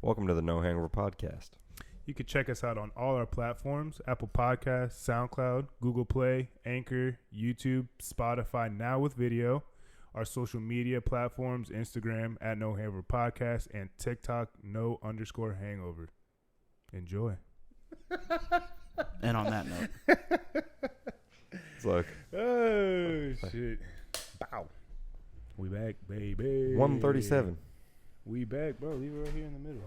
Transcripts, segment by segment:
Welcome to the No Hangover podcast. You can check us out on all our platforms: Apple Podcasts, SoundCloud, Google Play, Anchor, YouTube, Spotify, now with video. Our social media platforms: Instagram at No Hangover Podcast and TikTok _hangover. Enjoy. And on that note, It's like Oh shit! Bow. We back, baby. 137. We back, bro. Leave it right here in the middle.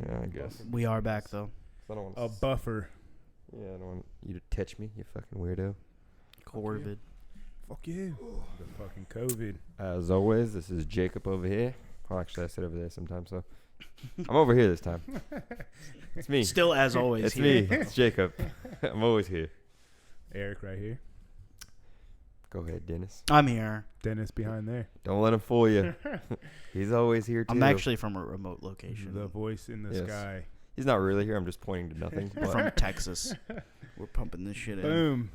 Yeah, I guess. we are back though. I don't want A buffer. Yeah, I don't want you to touch me, you fucking weirdo. Corvid. Fuck you. The fucking COVID. As always, this is Jacob over here. Well, actually, I sit over there sometimes, so I'm over here this time. It's me. Still, as always, It's here. me. It's Jacob. I'm always here. Eric right here. Go ahead, Dennis. I'm here. Dennis behind there. Don't let him fool you. He's always here too. I'm actually from a remote location. The voice in the Yes. sky. He's not really here. I'm just pointing to nothing. But from Texas. We're pumping this shit in. Boom.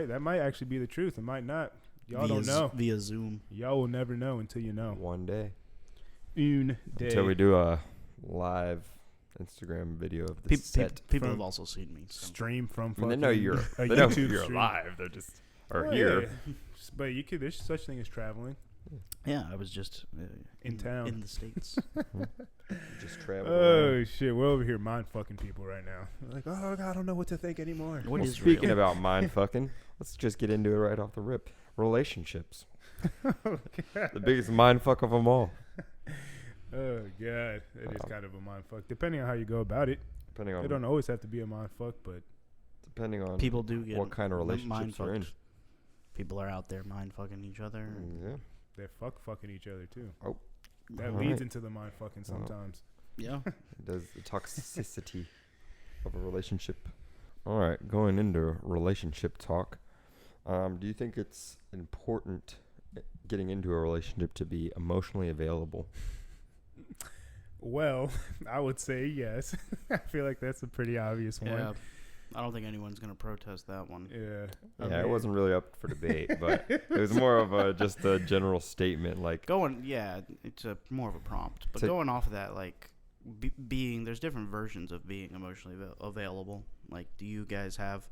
That might actually be the truth. It might not. Y'all don't know. Via Zoom. Y'all will never know until you know. one day. Une day. Until we do a live Instagram video of the set. People From have also seen me. So. Stream from I mean, fucking they know you're. a They know YouTube you're stream. alive. They're just are Oh, here. yeah. But you could. There's such thing as traveling Yeah, I was just in town. in the States. Just travel. Oh shit! We're over here mind fucking people right now. Like, oh God, I don't know what to think anymore. What Well, is speaking real? about mind fucking, let's just get into it right off the rip. Relationships. The biggest mind fuck of them all. Oh God, it is Wow. kind of a mind fuck. Depending on how you go about it, Depending it on don't always have to be a mind fuck, but depending on People do get what kind of mind relationships you're in. fucked. People are out there mind fucking each other. Yeah. they're fucking each other too. Oh. That All leads right. into the mind fucking Well. sometimes. Yeah. It does the toxicity of a relationship. All right, going into relationship talk. Do you think it's important getting into a relationship to be emotionally available? Well, I would say yes. I feel like that's a pretty obvious one. Yeah. I don't think anyone's gonna protest that one. Yeah. Yeah, it wasn't really up for debate, but it was more of just a general statement. Like, It's more of a prompt. But To- going off of that, like there's different versions of being emotionally available. Like, do you guys have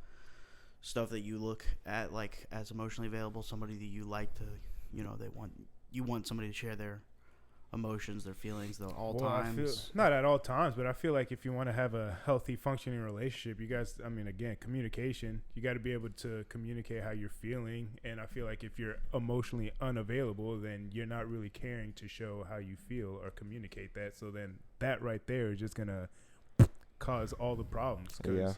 stuff that you look at like as emotionally available? Somebody that you like to, you want somebody to share their emotions, their feelings, at all times. Not at all times, but I feel like if you want to have a healthy, functioning relationship, you guys, again, communication. You got to be able to communicate how you're feeling. And I feel like if you're emotionally unavailable, then you're not really caring to show how you feel or communicate that. So then that right there is just going to cause all the problems. yeah,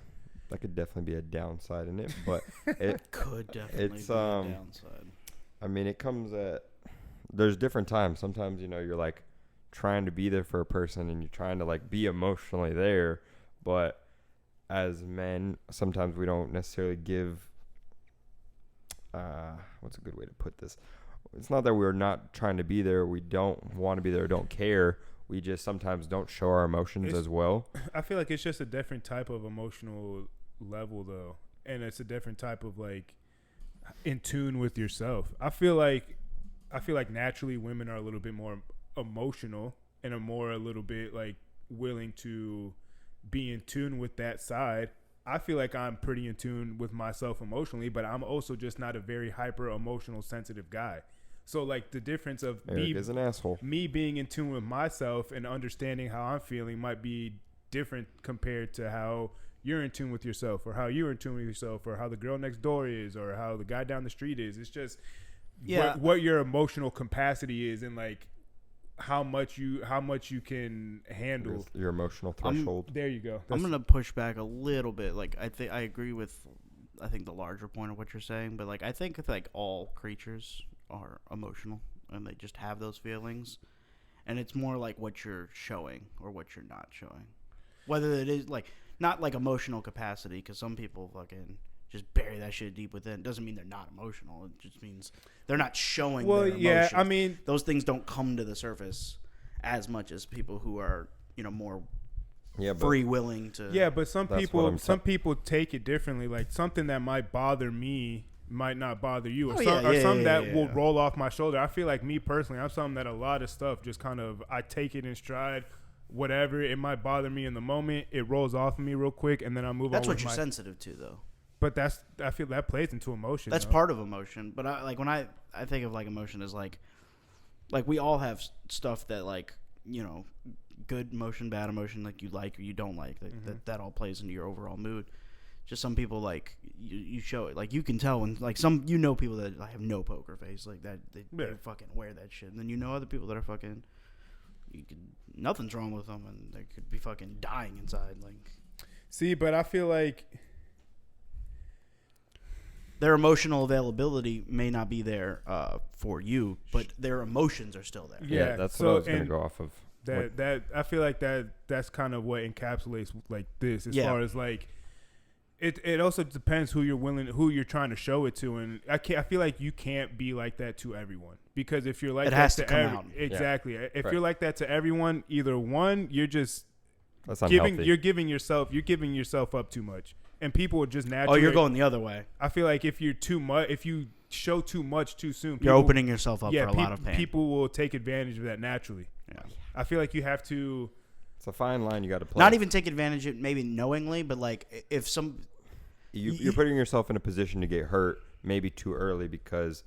that could definitely be a downside in it, but it Could definitely It's, be a downside. I mean, it comes at there's different times. Sometimes, you're like trying to be there for a person and you're trying to like be emotionally there, but as men, sometimes we don't necessarily give what's a good way to put this? It's not that we're not trying to be there, we don't want to be there, don't care. We just sometimes don't show our emotions as well. I feel like it's just a different type of emotional level, though. And it's a different type of like in tune with yourself. I feel like naturally women are a little bit more emotional and are a little bit like willing to be in tune with that side. I feel like I'm pretty in tune with myself emotionally, but I'm also just not a very hyper emotional sensitive guy. So like the difference of Eric is an asshole. me being in tune with myself and understanding how I'm feeling might be different compared to how you're in tune with yourself, or how you're in tune with yourself, or how the girl next door is, or how the guy down the street is. It's just what your emotional capacity is, and like how much you can handle. Your emotional threshold. There you go. I'm gonna push back a little bit. Like I agree with, I think the larger point of what you're saying, but like I think like all creatures are emotional and they just have those feelings, and it's more like what you're showing or what you're not showing. Whether it is like not like emotional capacity, because some people fucking just bury that shit deep within. Doesn't mean they're not emotional. It just means they're not showing. Well, their yeah, emotions. I mean, those things don't come to the surface as much as people who are more free willing to. Yeah, but some That's people take it differently. Like something that might bother me might not bother you, or Oh, some that will roll off my shoulder. I feel like me personally, I'm something that a lot of stuff just kind of I take it in stride. whatever, it might bother me in the moment. It rolls off of me real quick, and then I move on. That's what with you're my, sensitive to, though. But I feel that plays into emotion. That's though. part of emotion. But when I think of like emotion as like we all have stuff that like, you know, good emotion, bad emotion, like or you don't like. That all plays into your overall mood. Just some people like you show it, like you can tell when like some people that have no poker face like that they fucking wear that shit, and then other people that are fucking nothing's wrong with them and they could be fucking dying inside. Like, see, but I feel like their emotional availability may not be there for you, but their emotions are still there. Yeah, that's what I was gonna go off of. That I feel like that's kind of what encapsulates like this as far as like. It also depends who you're trying to show it to, and I feel like you can't be like that to everyone, because if you're like it that has to come out. Exactly. Yeah. If you're like that to everyone, either one, you're just that's unhealthy. you're giving yourself up too much, and people will just naturally. Oh, you're going the other way. I feel like if you show too much too soon, you're opening yourself up for a lot of pain. People will take advantage of that naturally. Yeah. I feel like you have to. It's a fine line you got to play. Not even take advantage of it, maybe knowingly, but like if you're putting yourself in a position to get hurt maybe too early, because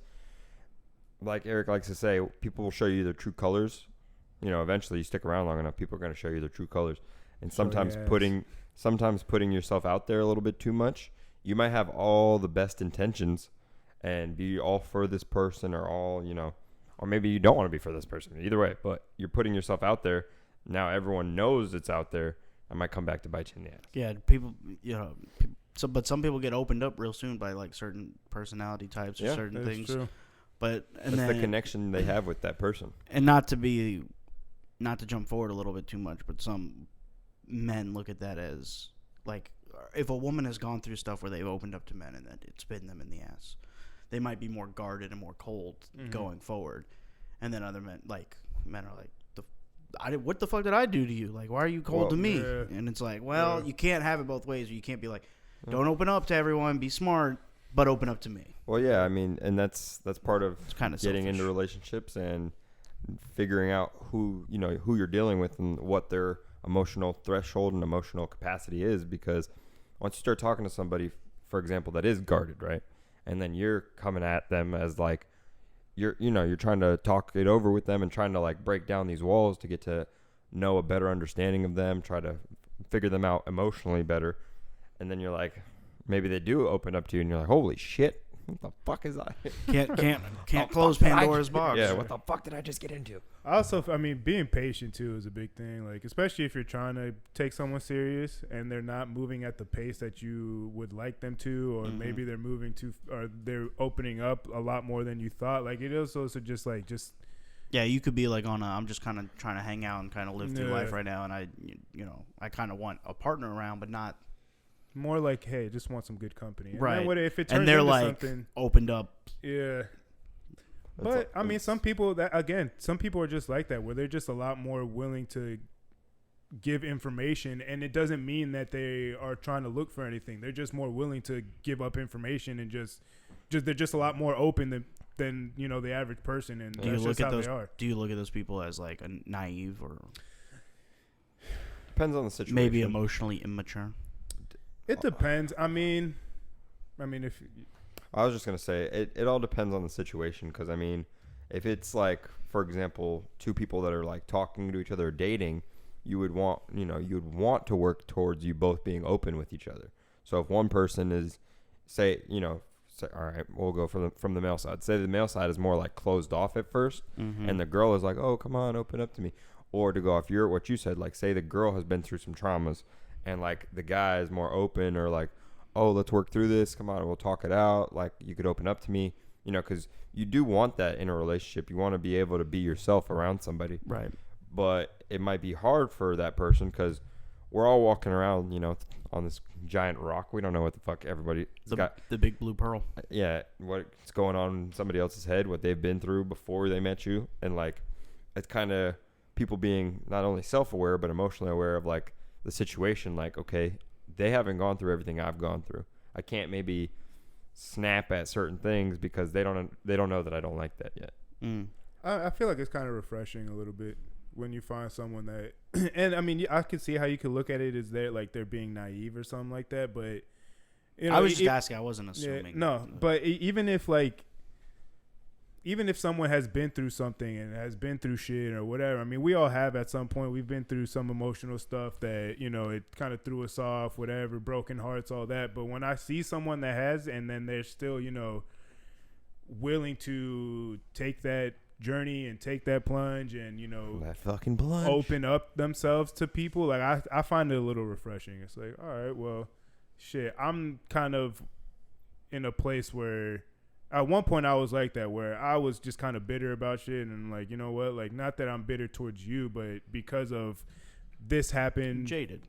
like Eric likes to say, people will show you their true colors. You know, eventually you stick around long enough, people are going to show you their true colors. And sometimes putting yourself out there a little bit too much, you might have all the best intentions and be all for this person or all, you know, or maybe you don't want to be for this person. Either way, but you're putting yourself out there. Now everyone knows it's out there. I might come back to bite you in the ass. Yeah, people, you know, but some people get opened up real soon by like certain personality types or certain things. True. But that's the connection they have with that person. And not to jump forward a little bit too much, but some men look at that as like, if a woman has gone through stuff where they've opened up to men and that it's bitten them in the ass, they might be more guarded and more cold going forward. And then other men are like, what the fuck did I do to you? Like, why are you cold to me? Yeah. And it's like, you can't have it both ways. You can't be like, don't open up to everyone, be smart, but open up to me. Well, yeah, I mean, and that's part of kind of getting selfish. into relationships and figuring out who you're dealing with and what their emotional threshold and emotional capacity is. Because once you start talking to somebody, for example, that is guarded, right, and then you're coming at them as like you're trying to talk it over with them and trying to like break down these walls to get to know a better understanding of them, try to figure them out emotionally better. And then you're like, maybe they do open up to you, and you're like, holy shit, what the fuck is that? Can't close Pandora's box. Yeah, what the fuck did I just get into? Also, I mean, being patient too is a big thing. Like, especially if you're trying to take someone serious and they're not moving at the pace that you would like them to, or maybe they're or they're opening up a lot more than you thought. Like, it is also just. Yeah, you could be like I'm just kind of trying to hang out and kind of live through life right now, and I kind of want a partner around, but not. More like, hey, just want some good company. And right. Then if it turns and they're into like something, opened up. Yeah. But I mean, some people are just like that, where they're just a lot more willing to give information, and it doesn't mean that they are trying to look for anything. They're just more willing to give up information, and just they're just a lot more open than the average person, and that's just how they are. Do you look at those people as like a naive or depends on the situation? Maybe emotionally immature. It depends. I mean, if I was just gonna say it all depends on the situation, because I mean, if it's like, for example, two people that are like talking to each other or dating, you would want to work towards you both being open with each other. So if one person is say all right, we'll go from the male side. Say the male side is more like closed off at first, and the girl is like, oh, come on, open up to me. Or to go off what you said, like say the girl has been through some traumas, and like the guy is more open, or like, oh, let's work through this. Come on, we'll talk it out. Like, you could open up to me, because you do want that in a relationship. You want to be able to be yourself around somebody. Right. But it might be hard for that person, because we're all walking around, on this giant rock. We don't know what the fuck everybody got. The big blue pearl. Yeah. What's going on in somebody else's head, what they've been through before they met you. And like, it's kind of people being not only self-aware, but emotionally aware of like the situation. Like, okay, they haven't gone through everything I've gone through. I can't maybe snap at certain things because they don't know that I don't like that yet. I feel like it's kind of refreshing a little bit when you find someone that, and I mean, I could see how you could look at it as they're being naive or something like that. But you know, I was just asking. I wasn't assuming. Yeah, no, but even if someone has been through something and has been through shit or whatever, I mean, we all have at some point. We've been through some emotional stuff that, you know, it kind of threw us off, whatever, broken hearts, all that. But when I see someone that has, and then they're still, you know, willing to take that journey and take that plunge and, you know, that fucking plunge, open up themselves to people, like I find it a little refreshing. It's like, all right, well, shit, I'm kind of in a place where at one point I was like that, where I was just kind of bitter about shit and like, you know what, like, not that I'm bitter towards you, but because of this happened, jaded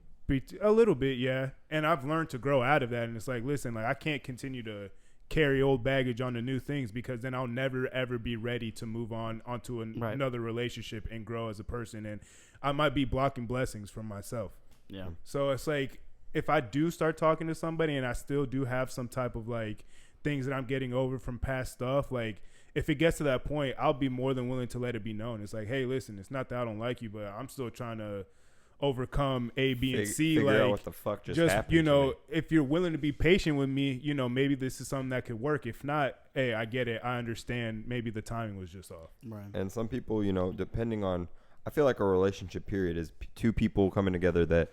a little bit, yeah. And I've learned to grow out of that, and it's like, listen, like, I can't continue to carry old baggage onto new things, because then I'll never ever be ready to move on onto another relationship and grow as a person, and I might be blocking blessings from myself. Yeah. So it's like, if I do start talking to somebody and I still do have some type of like things that I'm getting over from past stuff, like if it gets to that point, I'll be more than willing to let it be known. It's like, hey, listen, it's not that I don't like you, but I'm still trying to overcome A, B, and C. Figure like, out what the fuck just happened, you know, to me. if you're willing to be patient with me, you know, maybe this is something that could work. If not, hey, I get it. I understand. Maybe the timing was just off. Right. And some people, you know, depending on, I feel like a relationship period is two people coming together that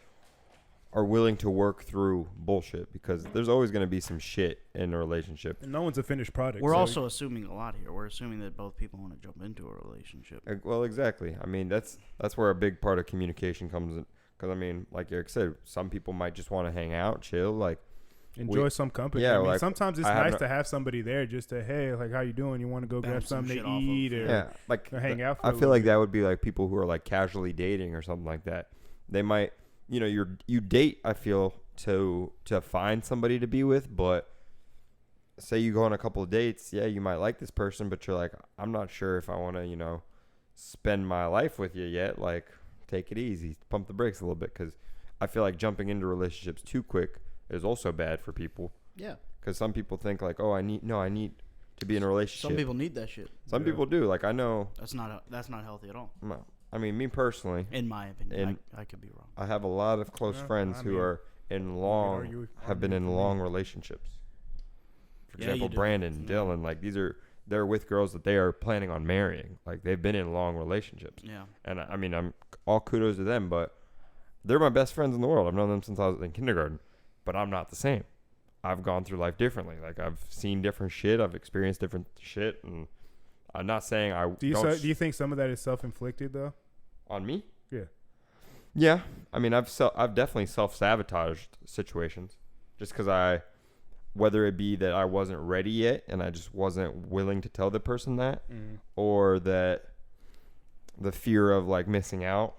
are willing to work through bullshit, because there's always going to be some shit in a relationship. And no one's a finished product. We're also assuming a lot here. We're assuming that both people want to jump into a relationship. Well, exactly. I mean, that's where a big part of communication comes in. Because, I mean, like Eric said, some people might just want to hang out, chill, like enjoy some company. Yeah, I mean, like, sometimes it's nice to have somebody there just to, hey, like, how you doing? You want to go grab something to eat or like hang out for I feel like that would be like people who are like casually dating or something like that. They might, you know, you date, I feel, to find somebody to be with, but say you go on a couple of dates, yeah, you might like this person, but you're like, I'm not sure if I want to, you know, spend my life with you yet. Like, take it easy, pump the brakes a little bit, because I feel like jumping into relationships too quick is also bad for people. Yeah. Because some people think like, oh, I need to be in a relationship. Some people need that shit. Some people do. Like, I know that's not healthy at all. No. I mean, me personally, in my opinion, I could be wrong. I have a lot of close friends who are have been in long relationships. For example, Brandon, Dylan, like they're with girls that they are planning on marrying. Like, they've been in long relationships. Yeah. And I mean, I'm all kudos to them, but they're my best friends in the world. I've known them since I was in kindergarten, but I'm not the same. I've gone through life differently. Like, I've seen different shit. I've experienced different shit, and I'm not saying I do you think some of that is self-inflicted though? On me? Yeah. Yeah. I mean, I've definitely self-sabotaged situations just because whether it be that I wasn't ready yet and I just wasn't willing to tell the person that, or that the fear of like missing out,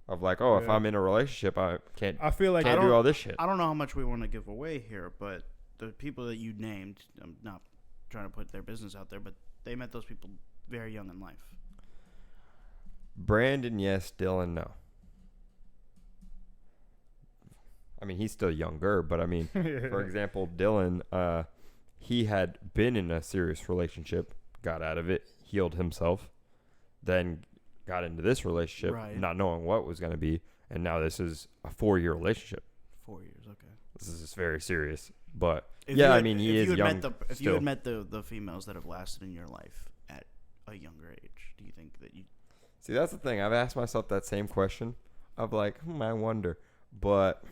of like, oh, if I'm in a relationship, I can't do all this shit. I don't know how much we want to give away here, but the people that you named, I'm not trying to put their business out there, but they met those people very young in life. Brandon, yes. Dylan, no. I mean, he's still younger, but I mean, for example, Dylan, he had been in a serious relationship, got out of it, healed himself, then got into this relationship, not knowing what was going to be, and now this is a 4-year relationship. 4 years, okay. This is very serious, but I mean, he is young. If you had met the females that have lasted in your life at a younger age, do you think that you... See, that's the thing. I've asked myself that same question of like, I wonder. But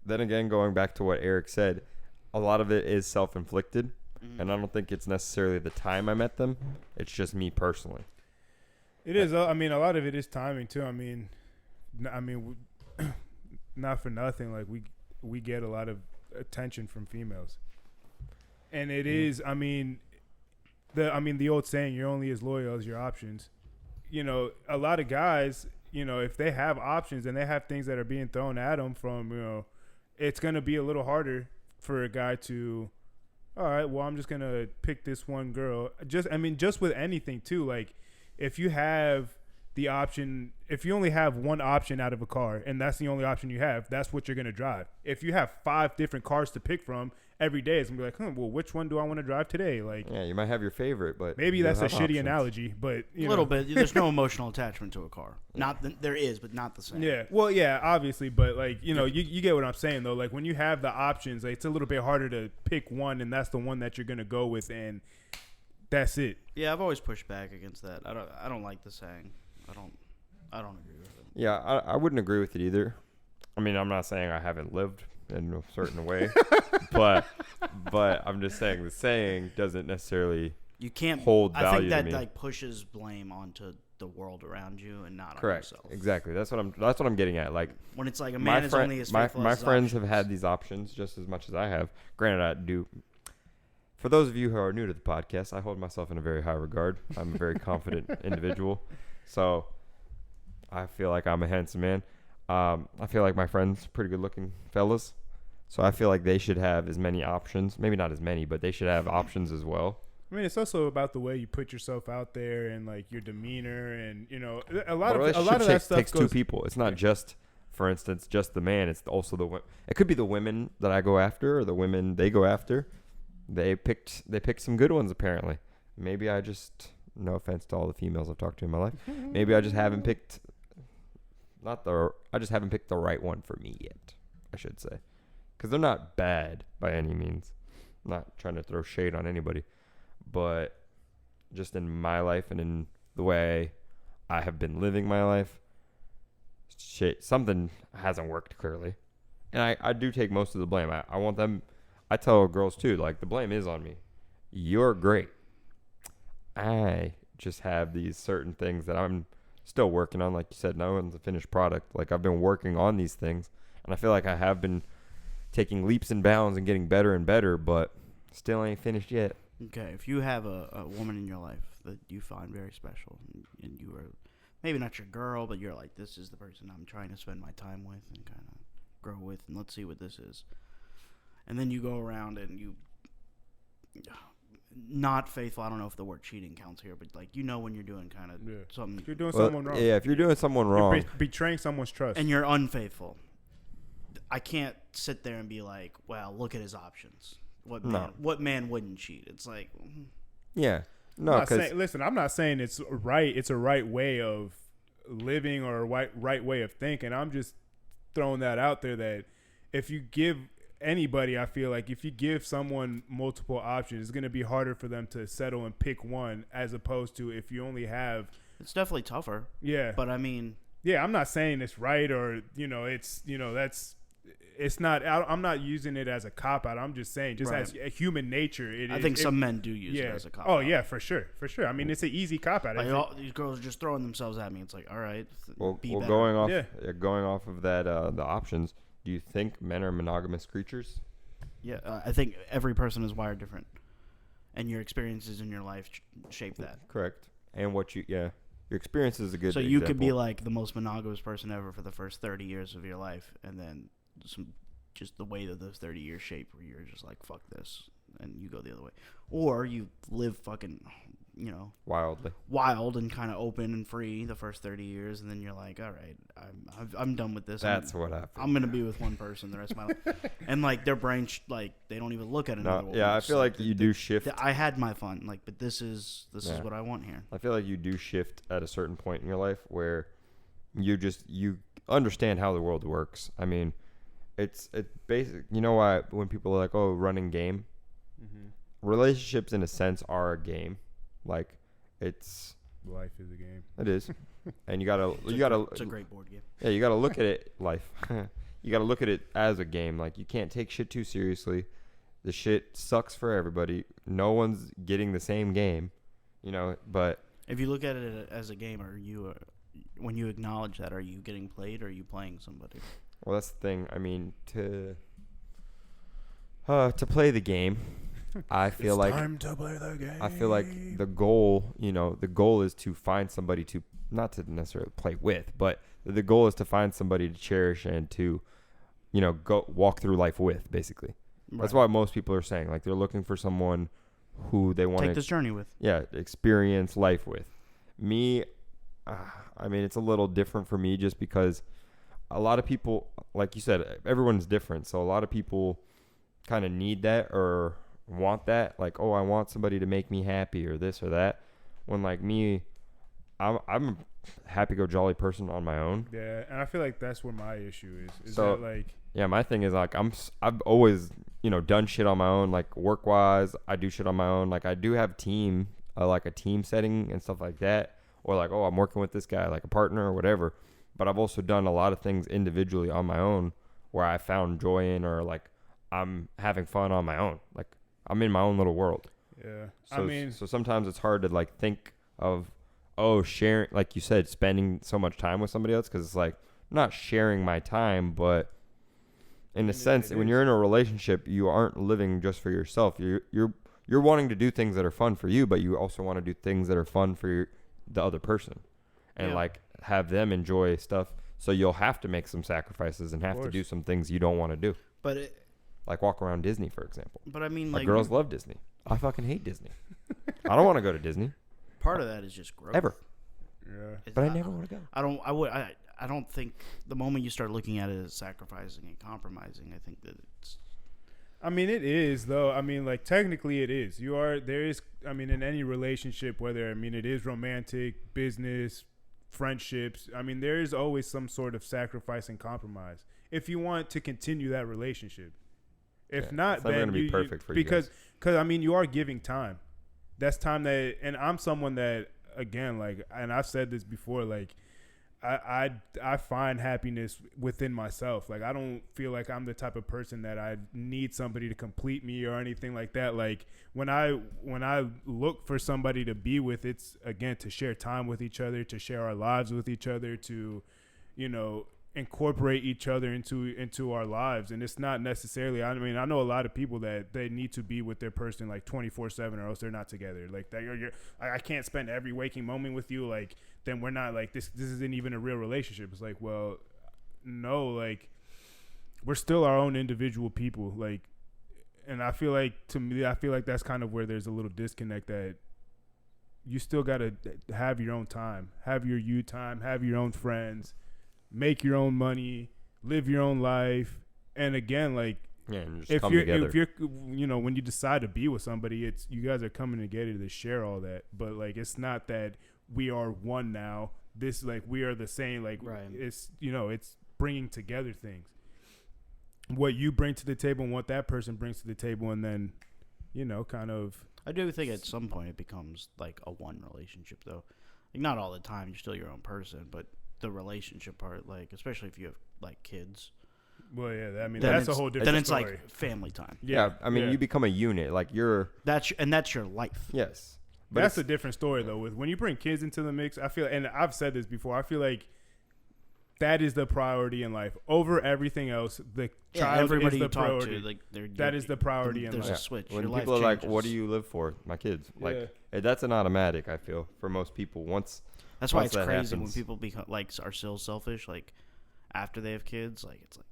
then again, going back to what Eric said, a lot of it is self-inflicted, and I don't think it's necessarily the time I met them. It's just me personally. It is. I mean, a lot of it is timing too. I mean, not for nothing. Like we get a lot of attention from females, and it is. I mean, the old saying, "You're only as loyal as your options." You know, a lot of guys, you know, if they have options and they have things that are being thrown at them from, you know, it's going to be a little harder for a guy to, all right, well, I'm just going to pick this one girl. Just with anything too, like if you have the option, if you only have one option out of a car and that's the only option you have, that's what you're going to drive. If you have 5 different cars to pick from every day, it's going to be like, well, which one do I want to drive today? Like, Yeah, you might have your favorite, but maybe you that's a have shitty options. analogy, but A little bit. There's no emotional attachment to a car. There is, but not the same. Yeah, well, yeah, obviously, but like you get what I'm saying though. Like when you have the options, like, it's a little bit harder to pick one, and that's the one that you're gonna go with, and that's it. Yeah, I've always pushed back against that. I don't like the saying. I don't agree with it. Yeah, I wouldn't agree with it either. I mean, I'm not saying I haven't lived in a certain way, but I'm just saying the saying doesn't necessarily You can't hold value I think that to me. like pushes blame onto the world around you and not on Correct. yourself. Exactly. That's what I'm getting at. Like, When it's like a man is only as faithful my as his friends have options. had these options just as much as I have. Granted, I do. For those of you who are new to the podcast, I hold myself in a very high regard. I'm a very confident individual, so I feel like I'm a handsome man. I feel like my friends, pretty good-looking fellas, so I feel like they should have as many options. Maybe not as many, but they should have options as well. I mean, it's also about the way you put yourself out there and like your demeanor, and a lot of that stuff takes goes. 2 people. It's not just, for instance, just the man. It's also the. It could be the women that I go after or the women they go after. They picked some good ones apparently. Maybe I just, no offense to all the females I've talked to in my life. Maybe I just haven't picked I just haven't picked the right one for me yet, I should say. Cuz they're not bad by any means. I'm not trying to throw shade on anybody, but just in my life and in the way I have been living my life, something hasn't worked clearly. And I do take most of the blame. I want them. I tell girls too, like, the blame is on me. You're great. I just have these certain things that I'm still working on. Like you said, no one's a finished product. Like, I've been working on these things, and I feel like I have been taking leaps and bounds and getting better and better, but still ain't finished yet. Okay, if you have a woman in your life that you find very special, and you are maybe not your girl, but you're like, this is the person I'm trying to spend my time with and kind of grow with, and let's see what this is. And then you go around and you not faithful. I don't know if the word cheating counts here, but like, when you're doing kind of something. You're doing someone wrong. Yeah, if you're doing someone wrong, You're betraying someone's trust, and you're unfaithful. I can't sit there and be like, well, look at his options. What man wouldn't cheat? It's like, yeah, no, because listen, I'm not saying it's right. It's a right way of living or a right way of thinking. I'm just throwing that out there that if you give anybody, I feel like if you give someone multiple options, it's going to be harder for them to settle and pick one, as opposed to if you only have. It's definitely tougher. Yeah, but I mean, yeah, I'm not saying it's right or it's that's. It's not. I'm not using it as a cop out. I'm just saying, just as a human nature. I think some men do use it as a cop out. Oh yeah, for sure. I mean, it's an easy cop out. Like, these girls are just throwing themselves at me. It's like, all right, well, going off of that, the options. Do you think men are monogamous creatures? Yeah, I think every person is wired different, and your experiences in your life shape that. Correct. And your experience is a good. So example. you could be like the most monogamous person ever for the first 30 years of your life, and then just the way that those 30 years shape, where you're just like, fuck this, and you go the other way. Or you live fucking, wild and kind of open and free the first 30 years, and then you're like, all right, I'm done with this. That's what happened. I'm gonna be with one person the rest of my life. And like their brain, they don't even look at another woman. Yeah, I feel like you do shift. I had my fun, like, but this is what I want here. I feel like you do shift at a certain point in your life where you understand how the world works. I mean, it's basic. You know why when people are like, oh, running game, relationships in a sense are a game. Like, life is a game. It is. And it's a great board game. Yeah, you gotta look at it life. You gotta look at it as a game. Like, you can't take shit too seriously. The shit sucks for everybody. No one's getting the same game, but if you look at it as a game, when you acknowledge that, are you getting played or are you playing somebody? Well, that's the thing. I mean, to play the game, I feel it's like time to play the game. I feel like the goal is to find somebody to, not to necessarily play with, but the goal is to find somebody to cherish and to, go walk through life with, basically. Right. That's why most people are saying, like, they're looking for someone who they want to take this journey with. Yeah, experience life with. Me, I mean, it's a little different for me just because a lot of people, like you said, everyone's different. So a lot of people kind of need that or want that. Like, oh, I want somebody to make me happy or this or that. When like me, I'm a happy-go-jolly person on my own. Yeah, and I feel like that's where my issue is. Is So, that like, yeah, my thing is like I've always, done shit on my own, like work-wise. I do shit on my own. Like I do have like a team setting and stuff like that. Or like, oh, I'm working with this guy, like a partner or whatever. But I've also done a lot of things individually on my own where I found joy in, or like I'm having fun on my own. Like I'm in my own little world. yeah, So sometimes it's hard to like think of, oh, sharing, like you said, spending so much time with somebody else, because it's like not sharing my time, but in a sense, when you're in a relationship, you aren't living just for yourself. You're wanting to do things that are fun for you, but you also want to do things that are fun for the other person, and like have them enjoy stuff. So you'll have to make some sacrifices and have to do some things you don't want to do. But like walk around Disney, for example. But I mean, like girls love Disney. I fucking hate Disney. I don't want to go to Disney. Part of that is just growth. Ever. yeah, But I never want to go. I don't think the moment you start looking at it as sacrificing and compromising, I think that it's. I mean, it is though. I mean, like technically, it is. There is. I mean, in any relationship, whether it is romantic, business, friendships. I mean, there is always some sort of sacrifice and compromise if you want to continue that relationship. If not, then going to be perfect for you because I mean, you are giving time. That's time that, and I'm someone that, again, like, and I've said this before, like, I find happiness within myself. Like, I don't feel like I'm the type of person that I need somebody to complete me or anything like that. Like, when I look for somebody to be with, it's, again, to share time with each other, to share our lives with each other, to, incorporate each other into our lives. And it's not necessarily, I mean, I know a lot of people that they need to be with their person like 24/7 or else they're not together. Like that I can't spend every waking moment with you. Like, then we're not, like, this isn't even a real relationship. It's like, well, no, like, we're still our own individual people. Like, and I feel like, to me, that's kind of where there's a little disconnect, that you still got to have your own time, have your you time, have your own friends, make your own money, live your own life. And again, like, and just if come you're together. when you decide to be with somebody, it's, you guys are coming together to share all that. But like, it's not that we are one now. This, like, we are the same. Like, right. It's, it's bringing together things. What you bring to the table and what that person brings to the table, and then, kind of. I do think at some point it becomes like a one relationship, though. Like, not all the time. You're still your own person, but the relationship part, like, especially if you have like kids. Well, yeah, I mean, that's a whole different. Then it's story. like family time. Yeah, I mean, you become a unit. Like, you're. That's your life. Yes, but that's a different story though. With when you bring kids into the mix, I feel, and I've said this before, I feel like that is the priority in life over everything else. The child everybody is the you talk priority. to, like, that is the priority in life. There's a switch. When your people are life like, "What do you live for?" My kids. Like, Yeah. that's an automatic. I feel for most people. That's why once it's that crazy happens. when people become like are still selfish. Like, after they have kids, like, it's like.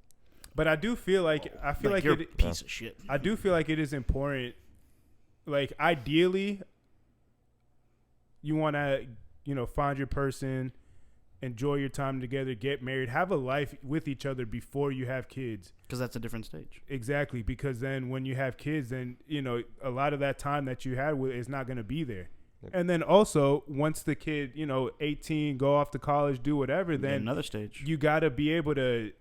But I do feel like you're a piece of shit. I do feel like it is important. Like, ideally, you want to, find your person, enjoy your time together, get married, have a life with each other before you have kids. Because that's a different stage. Exactly. Because then when you have kids, then, a lot of that time that you had with is not going to be there. Yep. And then also, once the kid, 18, go off to college, do whatever, then another stage. You got to be able to,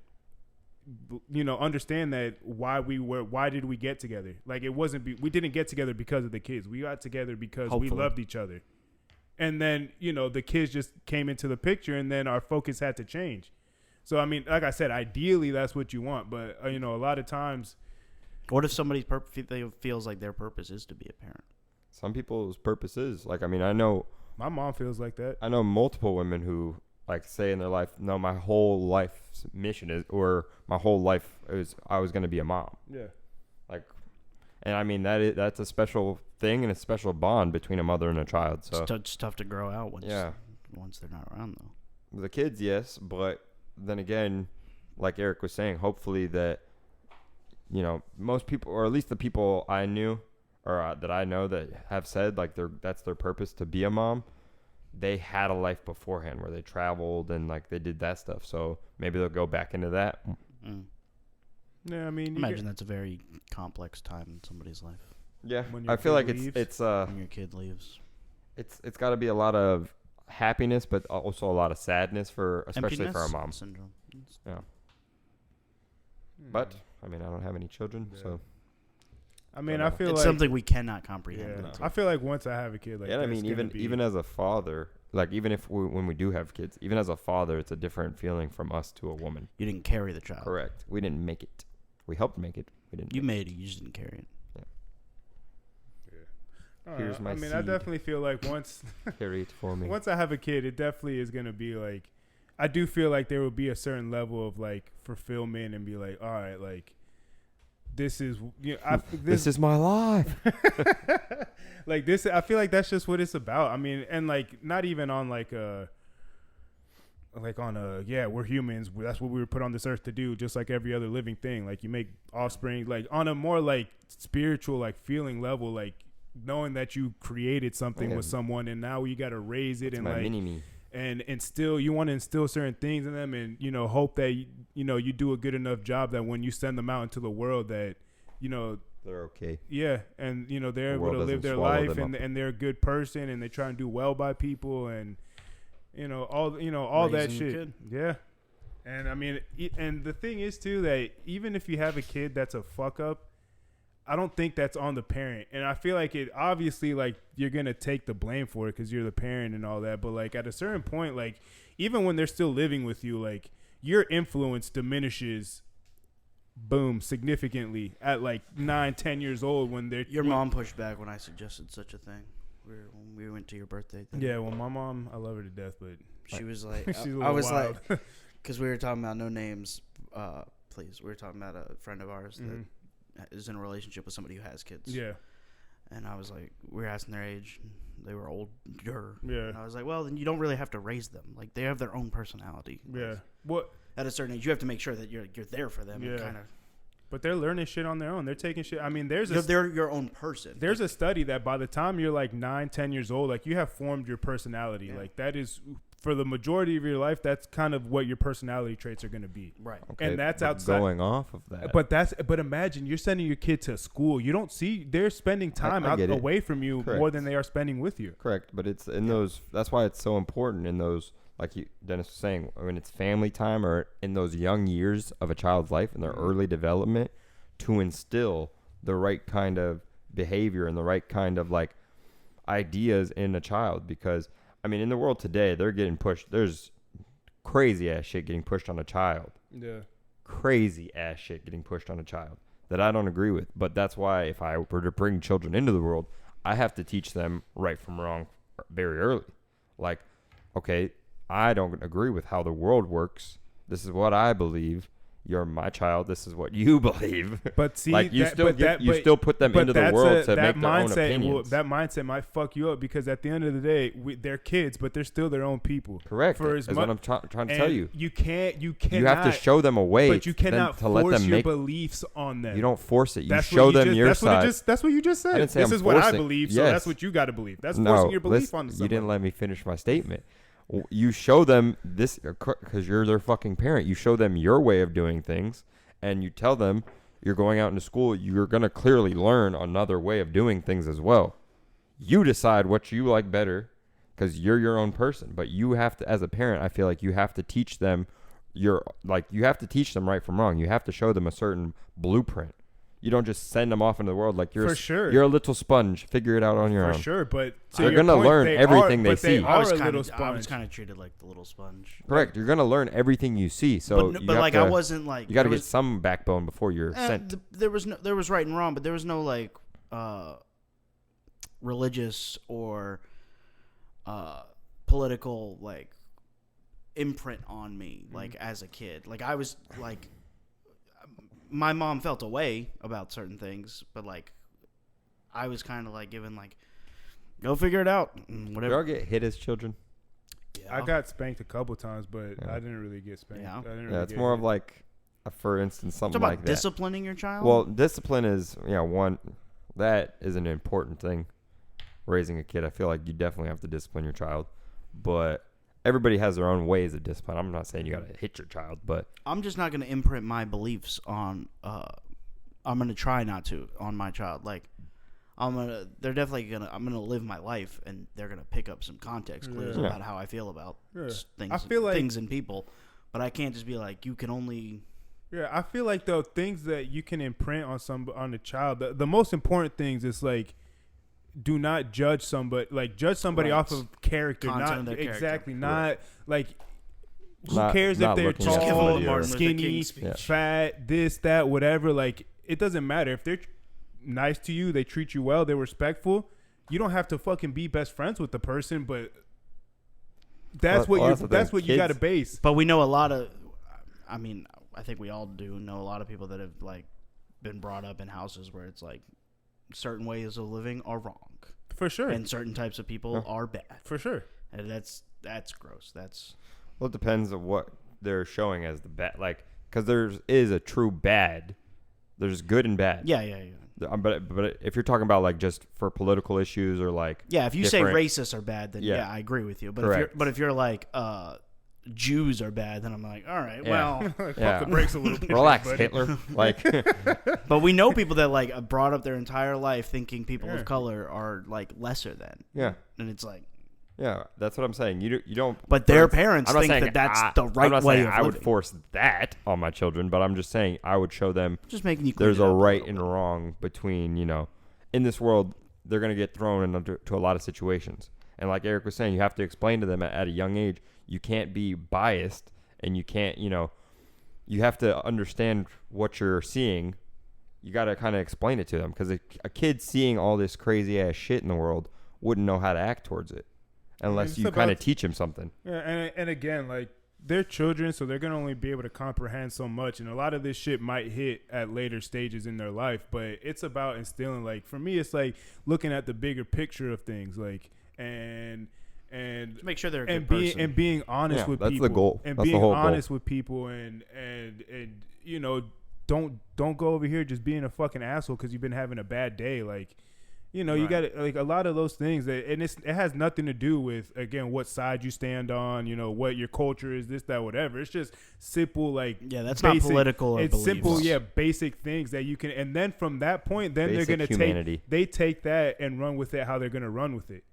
understand that why did we get together? Like, we didn't get together because of the kids. We got together because we loved each other. And then, the kids just came into the picture, and then our focus had to change. So, I mean, like I said, ideally that's what you want. But, a lot of times. What if somebody's feels like their purpose is to be a parent? Some people's purpose is, like, I mean, I know. My mom feels like that. I know multiple women who, like, say in their life, no, my whole life's mission is, or my whole life is, I was going to be a mom. Yeah. Like, and I mean, that's a special thing and a special bond between a mother and a child. So it's tough to grow out once they're not around, though. The kids, yes, but then again, like Eric was saying, hopefully that, most people, or at least the people I knew, or that I know that have said, like, that's their purpose, to be a mom, they had a life beforehand where they traveled and like they did that stuff. So maybe they'll go back into that. Yeah, I mean, Imagine that's a very complex time in somebody's life. Yeah, When your I feel kid like leaves? it's When your kid leaves. it's got to be a lot of happiness, but also a lot of sadness especially for our Emptiness mom. syndrome. Yeah. But I mean, I don't have any children, Yeah. so I mean, I I know. feel It's like something we cannot comprehend. Yeah, until- I feel like once I have a kid, like yeah. I that's mean, gonna be- even as a father, like even if when we do have kids, even as a father, it's a different feeling from us to a woman. You didn't carry the child. Correct. We didn't make it. We helped make it. We didn't. You made it. You just didn't carry it. Here's my I mean, I seed. definitely feel like once carry it for me. once I have a kid, it definitely is gonna be like, I do feel like there will be a certain level of like fulfillment and be like, all right, like this is This is my life. like this. I feel like that's just what it's about. I mean, and like not even on like a. Like on a we're humans. That's what we were put on this earth to do. Just like every other living thing. Like you make offspring. Like on a more like spiritual, like feeling level. Like knowing that you created something Yeah. with someone, and now you got to raise it It's and my like mini me. and instill. You want to instill certain things in them, and hope that you do a good enough job that when you send them out into the world, that They're okay. yeah, and they're able world to live doesn't their swallow life, them and up. and they're a good person, and they try and do well by people, and all that Raising a shit. kid. Yeah, and I mean, and the thing is too that even if you have a kid that's a fuck up, I don't think that's on the parent, and I feel like it obviously like you're gonna take the blame for it because you're the parent and all that, but like at a certain point, like even when they're still living with you, like your influence diminishes. Boom, significantly at like 9-10 years old when they're Your mom pushed back when I suggested such a thing. When we went to your birthday thing. Yeah, well, my mom, I love her to death, but She was like, she's a I little was wild. like, because we were talking about no names, please. We were talking about a friend of ours that is in a relationship with somebody who has kids. yeah, And I was like, we were asking their age. They were older. yeah, And I was like, well, then you don't really have to raise them. Like, they have their own personality. yeah. What? At a certain age, you have to make sure that you're there for them. Yeah. And kind of. But they're learning shit on their own. They're taking shit. I mean, They're your own person. there's a study that by the time you're like 9-10 years old, like you have formed your personality. Yeah. Like that is for the majority of your life. That's kind of what your personality traits are going to be. Right. Okay, And that's but outside- going off of that. But imagine you're sending your kid to school. You don't see they're spending time I out get it. away from you Correct. more than they are spending with you. Correct, but it's in those. That's why it's so important in those, like Dennis was saying, when it's family time or in those young years of a child's life in their early development, to instill the right kind of behavior and the right kind of like ideas in a child. Because I mean, in the world today, they're getting pushed. There's crazy ass shit getting pushed on a child. Yeah. Crazy ass shit getting pushed on a child that I don't agree with. But that's why if I were to bring children into the world, I have to teach them right from wrong very early. Like, okay, I don't agree with how the world works. This is what I believe. You're my child. This is what you believe. But see, like you that- still but that- you but- still put them but into the that's world to that make their own mindset, opinions. that mindset might fuck you up because at the end of the day, they're kids, but they're still their own people. Correct. For as That's much, what I'm trying to and tell you. You cannot. You have to show them a way, but you cannot to let force them your make. beliefs on them. You don't force it. You That's show what them just, your that's side. What that's what you just said. didn't say This I'm is what I forcing- believe, so yes. that's what you got to believe. That's No, forcing your belief listen, on you someone. didn't let me finish my statement. You show them this because you're their fucking parent. You show them your way of doing things, and you tell them you're going out into school. You're gonna clearly learn another way of doing things as well. You decide what you like better because you're your own person. But you have to, as a parent, I feel like you have to teach them you have to teach them right from wrong. You have to show them a certain blueprint. You don't just send them off into the world like you're For sure. you're a little sponge. Figure it out on your For own. sure, but to They're your gonna point, learn everything they but see. They I are was a kind little of sponge. treated like the little sponge. Correct. You're gonna learn everything you see. So but you but have like to, I wasn't like you got to there get some backbone before you're sent. there was right and wrong, but there was no like religious or political like imprint on me like as a kid. Like I was like my mom felt a way about certain things, but like I was kind of like given like go figure it out and Did whatever. y'all get hit as children? Yeah. I got spanked a couple times, but Yeah. I didn't really get spanked. Yeah. I didn't Yeah, really it's get more hit. of like, for instance, Talk something about like that. disciplining your child. Well, discipline is one that is an important thing. Raising a kid, I feel like you definitely have to discipline your child, but everybody has their own ways of discipline. I'm not saying you got to hit your child, but I'm just not going to imprint my beliefs on. I'm going to try not to on my child. Like, they're definitely gonna. I'm gonna live my life, and they're gonna pick up some context clues about how I feel about things. I feel like things and people, but I can't just be like, you can only. Yeah, I feel like though things that you can imprint on the child. The most important things is like, do not judge somebody. Like judge somebody off of character, Content not of their exactly, character. not like. Who Not- cares if not they're looking at Just give them tall, the Martin Luther King skinny, speech. fat, this, that, whatever? Like it doesn't matter if they're nice to you, they treat you well, they're respectful. You don't have to fucking be best friends with the person, but that's what you got to base. But we know a lot of. I mean, I think we all do know a lot of people that have like been brought up in houses where it's like certain ways of living are wrong, For sure. and certain types of people are bad. For sure. And that's gross. That's well, it depends on what they're showing as the bad. Like, because there is a true bad. There's good and bad. yeah. But if you're talking about like just for political issues or like Yeah, if you say different- racists are bad, then Yeah. yeah, I agree with you. But Correct. if you're like Jews are bad, then I'm like, all right, Yeah. well. Yeah. The brakes a little bit. relax, buddy. Hitler. Like, But we know people that like brought up their entire life thinking people Yeah. of color are like lesser than, yeah, and it's like, that's what I'm saying. You don't. but their parents I'm not think saying that that's I- the I'm right not way saying of I living. would force that on my children, but I'm just saying I would show them Just making you clean there's it a up right little and bit. wrong between, in this world, they're going to get thrown into a lot of situations. And like Eric was saying, you have to explain to them at a young age, you can't be biased and you can't, you have to understand what you're seeing. You got to kind of explain it to them because a kid seeing all this crazy ass shit in the world wouldn't know how to act towards it unless It's you about- kind of teach him something. Yeah, and again, like they're children, so they're gonna only be able to comprehend so much, and a lot of this shit might hit at later stages in their life. But it's about instilling. Like for me, it's like looking at the bigger picture of things, like and Just make sure they're a and good being person. and being honest Yeah, with that's the people, goal. and That's the being whole goal. honest with people, and don't go over here just being a fucking asshole because you've been having a bad day, like. You Right. got to like a lot of those things that, and it has nothing to do with again what side you stand on. What your culture is, this, that, whatever. It's just simple, like Yeah, that's not political or It's beliefs. simple, basic things that you can, and then from that point, then Basic they're gonna humanity. they take that and run with it how they're gonna run with it.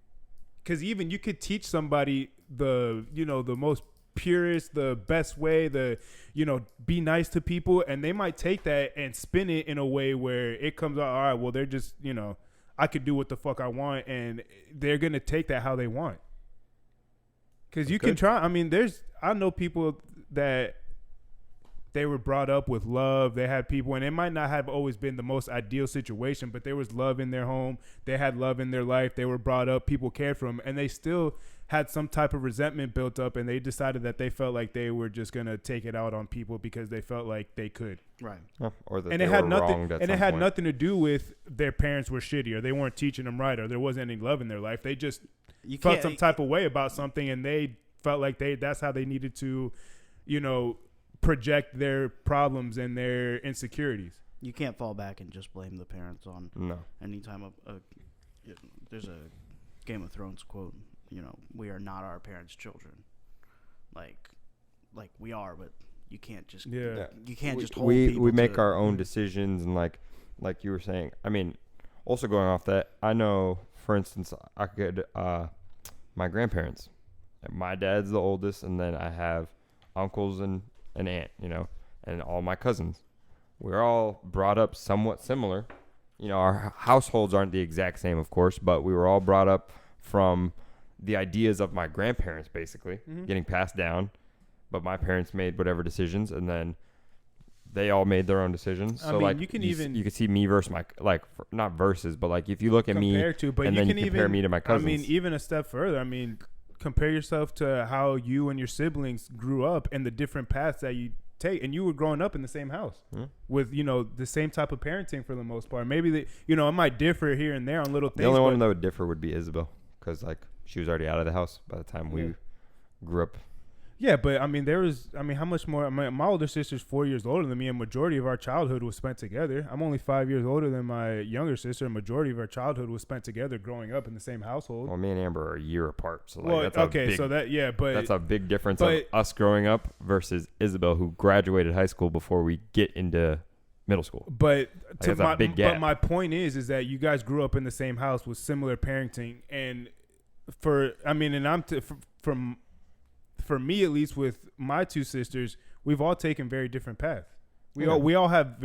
Because even you could teach somebody the most purest, the best way, be nice to people, and they might take that and spin it in a way where it comes out, all right, well, they're just, I could do what the fuck I want, and they're going to take that how they want. Because you can try, I know people that they were brought up with love. They had people, and it might not have always been the most ideal situation, but there was love in their home. They had love in their life. They were brought up. People cared for them, and they still had some type of resentment built up, and they decided that they felt like they were just going to take it out on people because they felt like they could. Right. Or that And they it had were nothing, wronged at and it some had point. nothing to do with their parents were shitty or they weren't teaching them right or there wasn't any love in their life. They just You felt can't- some type of way about something, and they felt like that's how they needed to, project their problems and their insecurities. You can't fall back and just blame the parents on No. any time there's a Game of Thrones quote, we are not our parents' children. Like we are, but you can't just Yeah. you can't just hold we people make to, our own decisions, and like you were saying, also going off that, I know, for instance, I could my grandparents, my dad's the oldest, and then I have uncles and an aunt, and all my cousins. We're all brought up somewhat similar. Our households aren't the exact same, of course, but we were all brought up from the ideas of my grandparents, basically, getting passed down. But my parents made whatever decisions, and then they all made their own decisions. So you can you could see me versus my, not versus, but like if you look at me Compare to, but and you then can you compare even, me to my cousins. even a step further. Compare yourself to how you and your siblings grew up and the different paths that you take, and you were growing up in the same house with the same type of parenting for the most part. Maybe it might differ here and there on little things. The only one that would differ would be Isabel, because she was already out of the house by the time we grew up. Yeah, but I mean, how much more? My older sister's 4 years older than me, and majority of our childhood was spent together. I'm only 5 years older than my younger sister, and majority of our childhood was spent together growing up in the same household. Well, me and Amber are a year apart, so like Well, that's okay, a big, so that's a big difference of us growing up versus Isabel, who graduated high school before we get into middle school. But That's a big gap. But my point is that you guys grew up in the same house with similar parenting, and for me, at least with my two sisters, we've all taken very different paths. We all have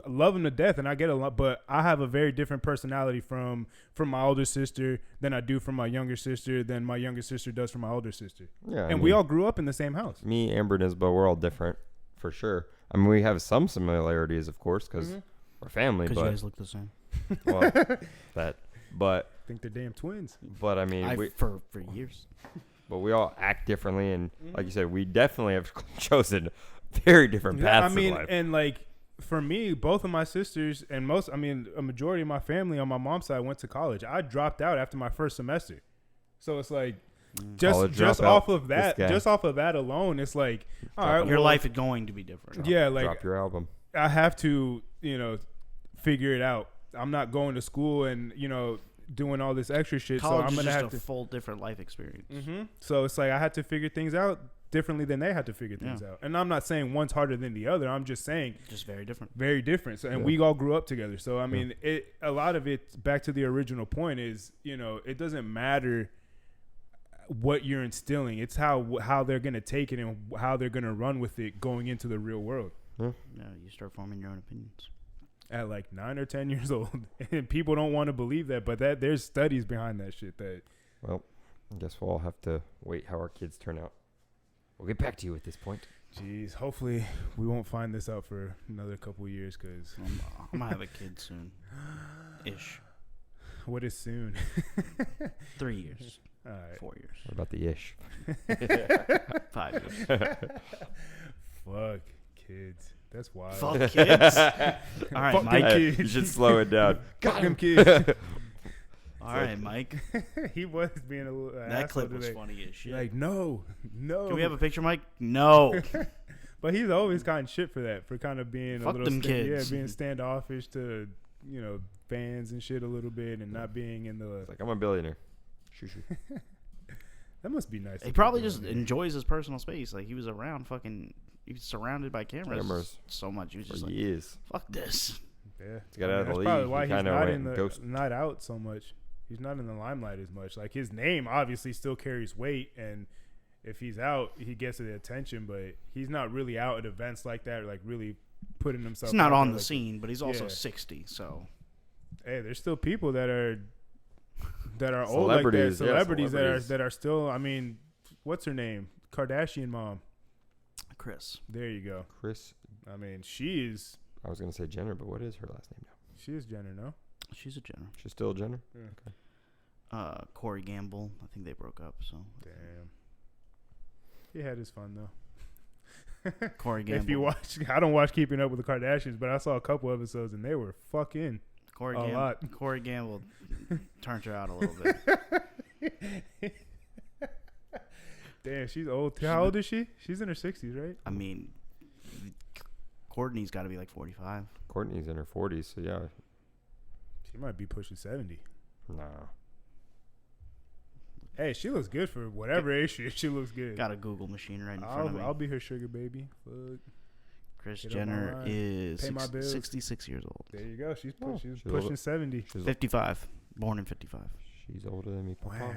love them to death, and I get a lot, but I have a very different personality from my older sister than I do from my younger sister than my younger sister does from my older sister. Yeah, and we all grew up in the same house. Me, Amber, and Isabel, we're all different for sure. I mean, we have some similarities, of course, because we're family. Because but you guys look the same. Well, but I think they're damn twins. But I mean, for years. But we all act differently, and like you said, we definitely have chosen very different paths in life. And like for me, both of my sisters and a majority of my family on my mom's side went to college. I dropped out after my first semester, so it's like just off of that alone, it's like all right, your life is going to be different. Drop your album. I have to figure it out. I'm not going to school and doing all this extra shit. College so I'm gonna is just have a full different life experience. So it's like I had to figure things out differently than they had to figure things out. And I'm not saying one's harder than the other. I'm just saying just very different. Very different. So, and we all grew up together. So I mean, a lot of it, back to the original point, is it doesn't matter what you're instilling. It's how they're gonna take it and how they're gonna run with it going into the real world. Yeah, you start forming your own opinions at like 9 or 10 years old, and people don't want to believe that, but there's studies behind that shit. Well, I guess we'll all have to wait how our kids turn out. We'll get back to you at this point. Jeez, hopefully we won't find this out for another couple of years, because I'm gonna have a kid soon. Ish. What is soon? 3 years. All right. 4 years. What about the ish? 5 years. Fuck kids. That's wild. Fuck kids. All right, Fuck Mike. kids. You should slow it down. Fuck them kids. All right, Mike. He was being a little. That clip was funny as shit. Like, no. Can we have a picture, Mike? No. But he's always gotten shit for that, for kind of being Fuck a little them kids. being standoffish to fans and shit a little bit, and not being in the. It's like, I'm a billionaire. Shoo. That must be nice. He probably just enjoys his personal space. Like, he was surrounded by cameras so much. He was just like, years. Fuck this. Yeah, to get out of the league. Probably why he's not out so much. He's not in the limelight as much. Like, his name obviously still carries weight, and if he's out, he gets the attention. But he's not really out at events like that, or like really putting himself. He's not on the like scene, but he's also 60. So, hey, there's still people that are old like that. Celebrities that are still. I mean, what's her name? Kardashian mom. Chris. There you go. Chris. I mean, she is. I was gonna say Jenner, but what is her last name now? She is Jenner, no? She's a Jenner. She's still a Jenner? Yeah. Okay. Corey Gamble. I think they broke up, so. Damn. He had his fun, though. Corey Gamble. If you watch, I don't watch Keeping Up with the Kardashians, but I saw a couple episodes, and they were fucking Corey Gamble turned her out a little bit. Damn, she's old. How old is she? She's in her 60s, right? I mean, Courtney's got to be like 45. Courtney's in her 40s, so yeah. She might be pushing 70. Nah. Hey, she looks good for whatever age she is. She looks good. Got a Google machine right in front of me. I'll be her sugar baby. Fuck. Kris Jenner is 66 years old. There you go. She's pushing 70. 55. Born in 55. She's older than me. Papa. Wow.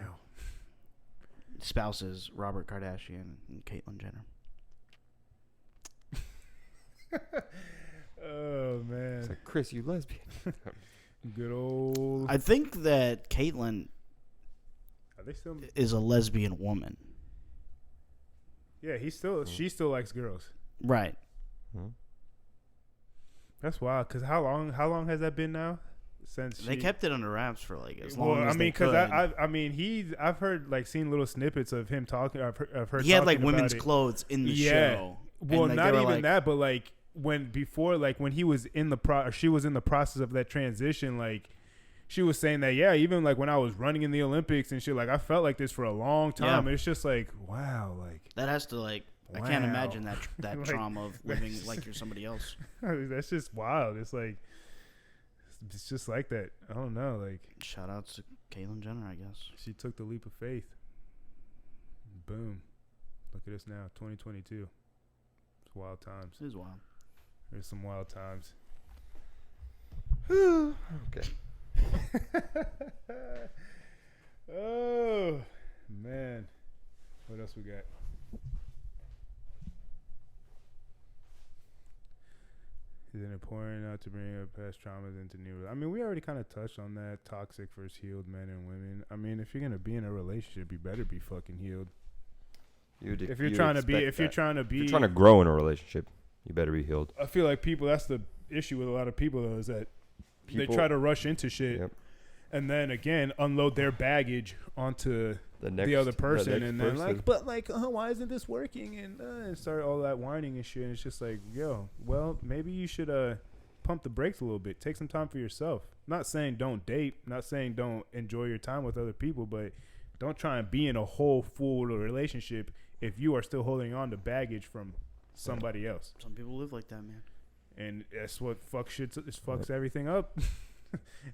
Spouses Robert Kardashian and Caitlyn Jenner. Oh, man. It's like, Chris, you lesbian. Good old. I think that Caitlyn is a lesbian woman. Yeah, she still likes girls. Right. Hmm. That's wild. Cause how long has that been now? Since they kept it under wraps for like as long as they could. I've heard seen little snippets of him talking. I've heard he had like women's clothes in the show. Well, not even that, but when he was in the she was in the process of that transition, like she was saying that, yeah, even like when I was running in the Olympics and shit, like I felt like this for a long time. Yeah. And it's just like, wow, like That has to I can't Wow. imagine that Like, trauma of living like you're somebody else. that's just wild. It's like it's just like that. I don't know. Like Shout outs to Caitlyn Jenner, I guess. she took the leap of faith. Boom. Look at us now, 2022. It's wild times. It is wild. There's some wild times. Okay. Oh man, what else we got? Is it important not to bring up past traumas into new? I mean, we already kind of touched on that. Toxic versus healed men and women. I mean, if you're gonna be in a relationship, you better be fucking healed. If you're trying to grow in a relationship, you better be healed. I feel like people. That's the issue with a lot of people though, is that they try to rush into shit. Yep. And then again, unload their baggage onto the other person, and then like, but like, why isn't this working? And start all that whining and shit. And it's just like, yo, well, maybe you should pump the brakes a little bit. Take some time for yourself. Not saying don't date. Not saying don't enjoy your time with other people, but don't try and be in a whole full relationship if you are still holding on to baggage from somebody else. Some people live like that, man. And that's what fucks everything up.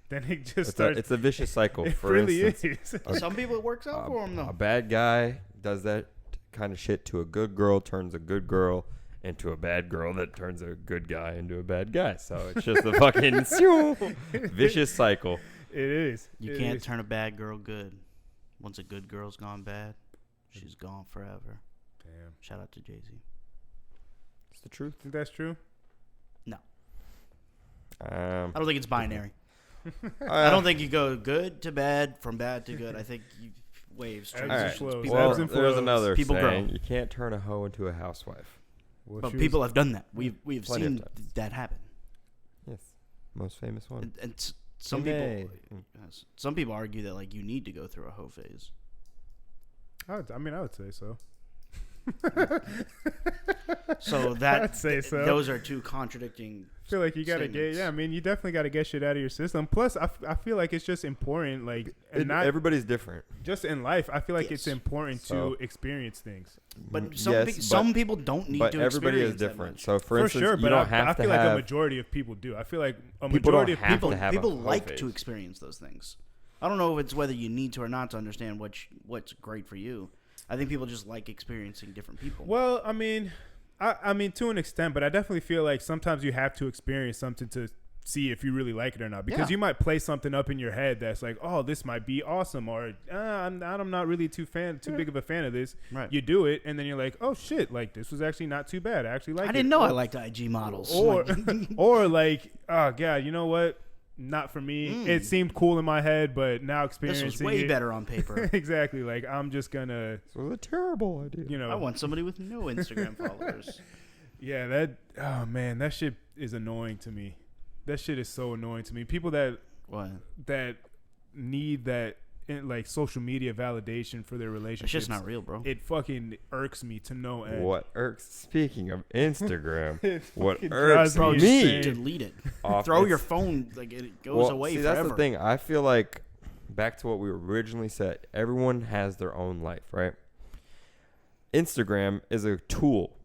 Then it just it's a vicious cycle. It For really instance, is. Some people it works out for them though. A bad guy does that kind of shit to a good girl, turns a good girl into a bad girl that turns a good guy into a bad guy. So it's just a fucking vicious cycle. It is. You can't turn a bad girl good. Once a good girl's gone bad, she's gone forever. Damn. Shout out to Jay-Z. It's the truth. Think that's true? No. I don't think it's binary. I don't think you go good to bad, from bad to good. I think you waves. Ebbs and transitions. flows. People Well, Ebbs and there's flows. another People saying. grow. You can't turn a hoe into a housewife. Well, But she people was- have done that. We've Plenty of seen times. that happen. Yes. Most famous one. And some Yay. people, some people argue that like you need to go through a hoe phase. I would say so. So that I'd say so. Those are two contradicting. I feel like you gotta statements. get. Yeah, I mean, you definitely gotta get shit out of your system. Plus, I feel like it's just important, like, and not Everybody's different. just in life. I feel like it's Yes. important So- to experience things. But Mm-hmm. some people don't need but to. everybody is experience that different. much. So for instance, sure, you but don't I have to feel like have a majority of people do. I feel like a People majority don't of have people. to have People a hoe like phase. to experience those things. I don't know if it's whether you need to or not to understand what's great for you. I think people just like experiencing different people. Well, I mean, I mean to an extent, but I definitely feel like sometimes you have to experience something to see if you really like it or not. Because Yeah. you might play something up in your head that's like, oh, this might be awesome, or I'm not really too big of a fan of this. Right. You do it, and then you're like, oh shit, like this was actually not too bad. I actually like it. I didn't know I liked IG models. Or Like, or like, oh god, you know what? Not for me. It seemed cool in my head, but now this experiencing was way it, better on paper. exactly. Like I'm just gonna, This was a terrible idea. you know. I want somebody with no Instagram followers. Yeah, oh man, that shit is annoying to me. That shit is so annoying to me. People that What? need that like social media validation for their It's relationships. just not real, bro. It fucking irks me to no end. What irks? Speaking of Instagram, It what fucking irks drives me me? insane. Delete it. off Throw its- your phone. Like it goes Well, away see, forever. that's the thing. I feel like back to what we originally said. Everyone has their own life, right? Instagram is a tool.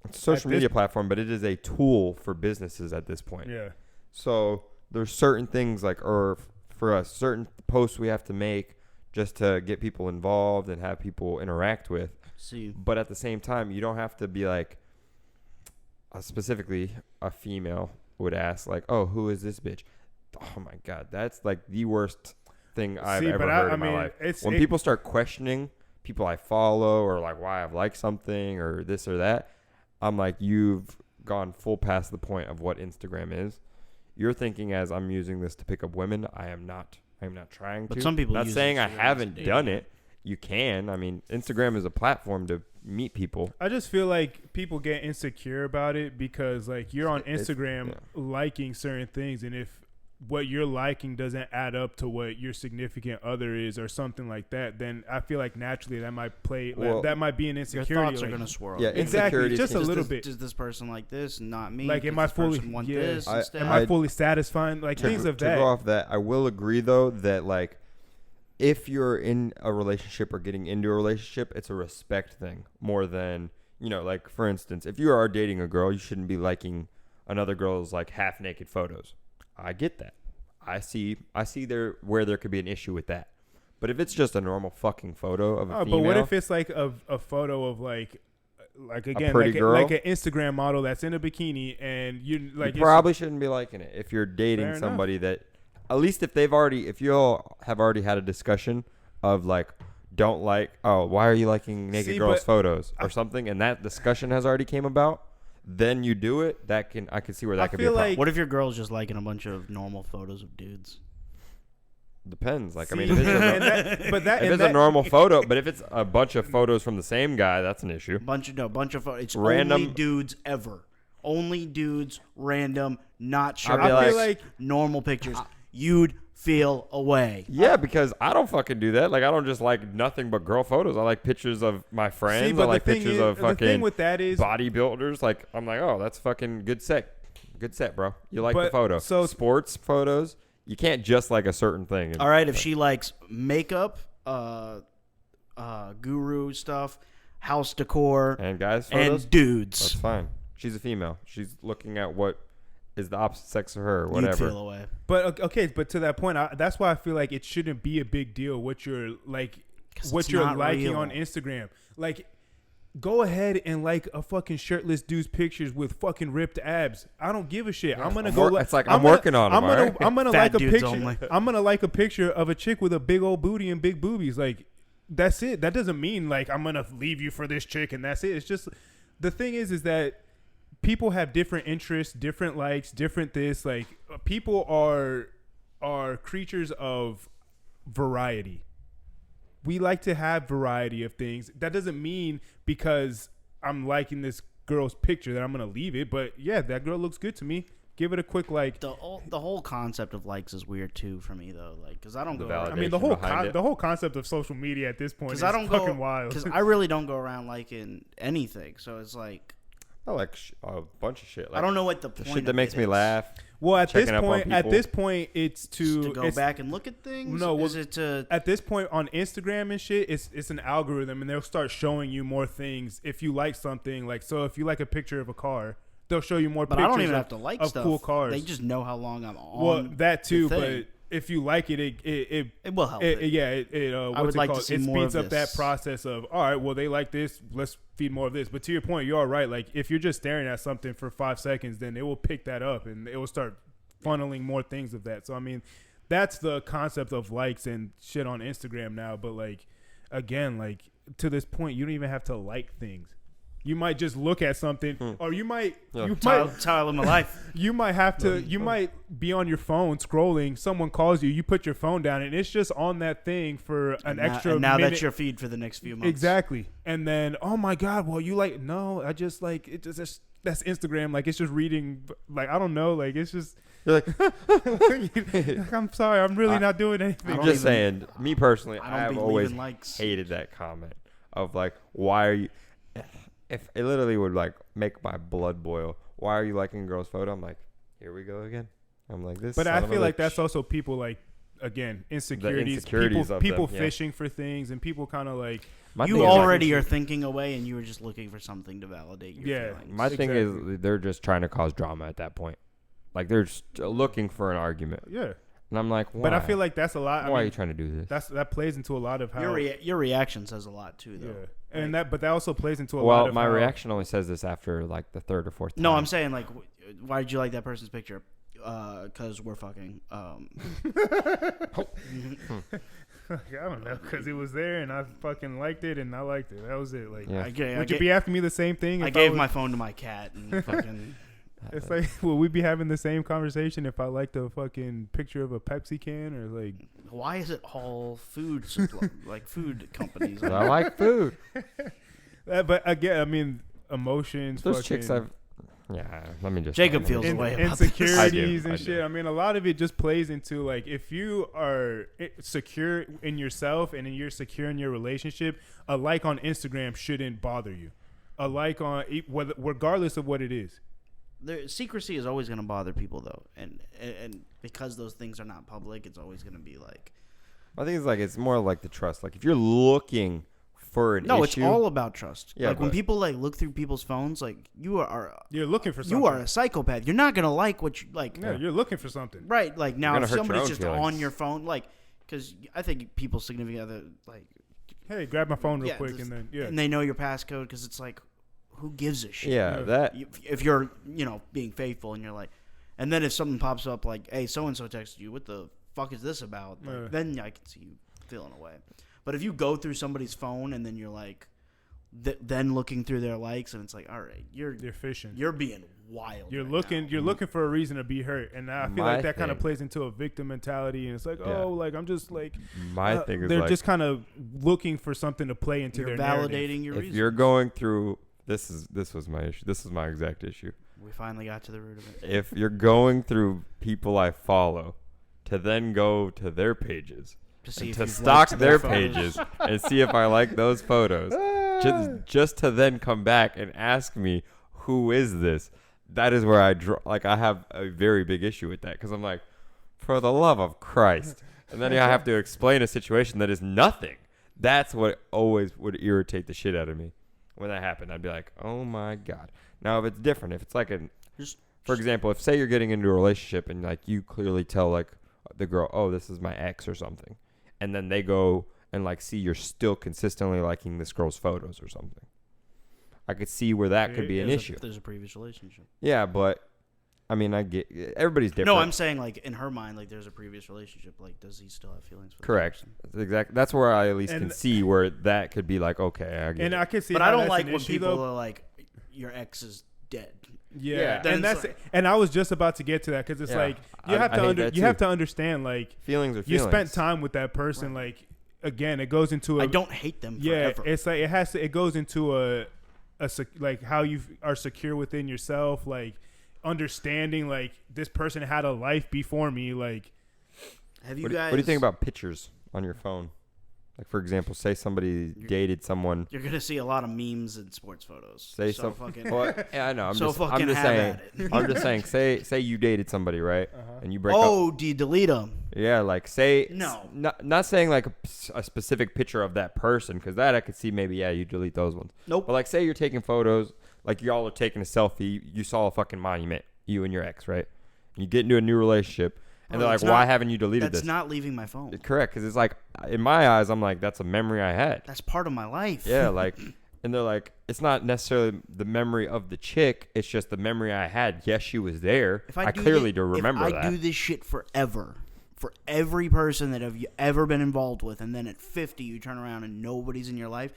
It's a social At this- media platform, but it is a tool for businesses at this point. Yeah. So there's certain things like, or for us, certain posts we have to make just to get people involved and have people interact with. See, But at the same time, you don't have to be like, specifically a female would ask like, oh, who is this bitch? Oh my God. That's like the worst thing I've See, ever but heard I in my mean, life. When people start questioning people I follow or like why I've liked something or this or that, I'm like, you've gone full past the point of what Instagram is. You're thinking as I'm using this to pick up women. I am not. I am not trying to. But some people Not use saying I Instagram as a haven't dating done app. it. You can. I mean, Instagram is a platform to meet people. I just feel like people get insecure about it because like you're on It's- Instagram yeah. liking certain things, and if what you're liking doesn't add up to what your significant other is or something like that, then I feel like naturally that might play that might be an Your insecurity. thoughts are like, gonna swirl. Yeah, exactly, insecurities just a can- little Does bit. Does this person like this? Not me. Like, Does am I this person fully- want yeah. this instead? Am I fully satisfying? Like things of to that. go off that, I will agree though that like if you're in a relationship or getting into a relationship, it's a respect thing more than, you know, like for instance, if you are dating a girl, you shouldn't be liking another girl's like half naked photos. I get that. I see where there could be an issue with that. But if it's just a normal fucking photo of a female, But what if it's like a photo of like again pretty like girl? like an Instagram model that's in a bikini and you like you probably shouldn't be liking it if you're dating Fair somebody that, at least if you all have already had a discussion of like, don't like, oh, why are you liking naked See, girls' but photos or something, and that discussion has already came about, then you do it. I can see where that could be a feel problem. like- What if your girl's just liking a bunch of normal photos of dudes? Depends. Like, I See, mean, if it's, and a, that- but that if and it's that- a normal photo, but if it's a bunch of photos from the same guy, that's an issue. Bunch of photos. It's Random- only dudes ever. Only dudes, random, not sure. I'd be I feel like- like normal pictures. You'd feel away. Yeah, because I don't fucking do that. Like, I don't just like nothing but girl photos. I like pictures of my friends. See, but I like the thing pictures is- of the thing fucking with that is- bodybuilders. Like, I'm like, oh, that's fucking good set. Good set, bro. You like the But- photo. so- Sports photos, you can't just like a certain thing. All right, if she likes makeup, guru stuff, house decor, And guys photos, and dudes, that's fine. She's a female. She's looking at what is the opposite sex of her, or you'd whatever. feel away. But okay, but to that point, that's why I feel like it shouldn't be a big deal what you're like, 'Cause what it's you're not liking real. on Instagram. Like, go ahead and like a fucking shirtless dude's pictures with fucking ripped abs. I don't give a shit. I'm gonna go. It's like I'm working on them. I'm gonna Fat like a dudes picture. only. I'm gonna like a picture of a chick with a big old booty and big boobies. Like, that's it. That doesn't mean like I'm gonna leave you for this chick and that's it. It's just the thing is that people have different interests, different likes, different this. Like, people are creatures of variety. We like to have variety of things. That doesn't mean because I'm liking this girl's picture that I'm gonna leave it. But yeah, that girl looks good to me. Give it a quick like. The whole concept of likes is weird too for me though. Like, because I don't The go. Around, I mean, the whole behind it. the whole concept of social media at this point is because I don't fucking go wild. because I really don't go around liking anything. So it's like I like a bunch of shit. Like, I don't know what the the point shit that of makes it me is. laugh. Well, at checking up on this people. point, it's Just to go it's- back and look at things. No, well, is it to? At this point on Instagram and shit, it's an algorithm, and they'll start showing you more things if you like something. Like, so if you like a picture of a car, they'll show you more But pictures I don't even of, have to like of stuff. cool cars. They just know how long I'm on. well, that too, the thing. but if you like it, it It will help. it, it. yeah, it I what's would it like to called? see It more speeds of up that this. process of, all right, well, they like this, let's feed more of this. But to your point, you are right. Like, if you're just staring at something for 5 seconds, then it will pick that up and it will start funneling more things of that. So I mean, that's the concept of likes and shit on Instagram now. But like, again, like to this point, you don't even have to like things. You might just look at something, or you might That's how I live my life. you might have to you might be on your phone scrolling, someone calls you, you put your phone down and it's just on that thing for an extra and now minute. that's your feed for the next few months. Exactly. And then, oh my god, well, you like, no, I just like it just that's Instagram. Like, it's just reading, like, I don't know, like, it's just You're like, I'm sorry, I'm really not doing anything. I'm don't just even- saying, me personally, I don't I've believe always in likes. hated that comment of like, why are you? If it literally would like make my blood boil. Why are you liking a girl's photo? I'm like, here we go again. I'm like this. But son I of a feel like bitch. that's also people like, again, insecurities, insecurities of people them, yeah. fishing for things, and people kind of like, My You thing is, like, already are thinking away, and you were just looking for something to validate your Yeah. feelings. my thing Exactly. is they're just trying to cause drama at that point. Like they're just looking for an argument, yeah. and I'm like, why? But I feel like that's a lot. why I are you mean, trying to do this? that plays into a lot of how your reaction says a lot too, though. yeah. And that also plays into a lot Well, of my how, reaction only says this after like the third or fourth time. No, I'm saying like, why did you like that person's picture? Because we're fucking. I don't know, because it was there and I fucking liked it and I liked it. That was it. Like, Yeah. would you be asking me the same thing? I if gave was- my phone to my cat and fucking. It's like, will we be having the same conversation if I liked a fucking picture of a Pepsi can or like? Why is it all food like food companies? But I like food. But again, I mean, emotions. Those fucking, chicks I've Yeah, let me just. Jacob feels the way about this. Insecurities I and do. shit. I mean, a lot of it just plays into like if you are secure in yourself and you're secure in your relationship, a like on Instagram shouldn't bother you. A like on regardless of what it is. Secrecy is always going to bother people though, and because those things are not public, it's always going to be like. I think it's more like the trust. Like if you're looking for an issue, it's all about trust. Yeah, like when but- people like look through people's phones, like You're looking for something. you are a psychopath. You're not going to like what you like. Yeah, you're looking for something. Right. Like now, gonna if hurt your somebody's own just feelings. on your phone, like because I think people's significant other like Hey, grab my phone real yeah, quick and then and they know your passcode because it's like, who gives a shit? yeah, Yeah. that If you're being faithful and you're like, and then if something pops up like, hey, so and so texted you, what the fuck is this about? Like, Yeah. then I can see you feeling away. But if you go through somebody's phone and then you're like, then looking through their likes and it's like, all right, you're fishing. you're being wild. You're right looking. now. You're looking for a reason to be hurt, and I feel My like that kind of thing- plays into a victim mentality. And it's like, Yeah. oh, like I'm just like my thing is they're like just kind of looking for something to play into You're their narrative. validating your if reasons. you're going through this was my issue. This is my exact issue. We finally got to the root of it. If you're going through people I follow, to then go to their pages To see and if to you've stalk liked their photos. pages and see if I like those photos, just to then come back and ask me who is this. That is where I have a very big issue with that because I'm like, for the love of Christ, and then I have to explain a situation that is nothing. That's what always would irritate the shit out of me when that happened. I'd be like, oh my God. Now if it's different, if it's like for example, if say you're getting into a relationship and like you clearly tell like the girl, oh, this is my ex or something, and then they go and like see you're still consistently liking this girl's photos or something, I could see where that could be an issue. There's a previous relationship. Yeah, but I mean, I get everybody's different. No, I'm saying like in her mind, like there's a previous relationship. Like, does he still have feelings for this correct. person? That's exactly. That's where I at least can And- see where that could be like, okay, I get And it. I can see, But how I don't that's like an when issue, people though. are like, your ex is dead. Yeah, Then and it's that's like- and I was just about to get to that because it's Yeah, like I you have to hate that you too. have to understand like feelings are you feelings. spent time with that person. Like again, it goes into a I don't hate them yeah. forever. It's like it goes into like how you are secure within yourself, like understanding like this person had a life before me. Like Have you What guys? do you think about pictures on your phone? Like for example, say somebody dated someone. You're gonna see a lot of memes and sports photos. Say so something. fucking. Well, yeah, I know. I'm So just fucking have saying. at it. I'm just saying. Say you dated somebody, right? And you break up. Oh, do you delete them? Yeah, like say No. not saying like a specific picture of that person because that I could see maybe you delete those ones. Nope. But like say you're taking photos, like y'all are taking a selfie, you saw a fucking monument, you and your ex, right? And you get into a new relationship, and Bro, they're like, it's why not- haven't you deleted That's this? not leaving my phone. Correct, because it's like in my eyes, I'm like that's a memory I had. That's part of my life. Yeah, like, and they're like, it's not necessarily the memory of the chick, it's just the memory I had. Yes, she was there. If I do clearly thi- do remember if that. I do this shit forever, for every person that have you ever been involved with, and then at 50 you turn around and nobody's in your life,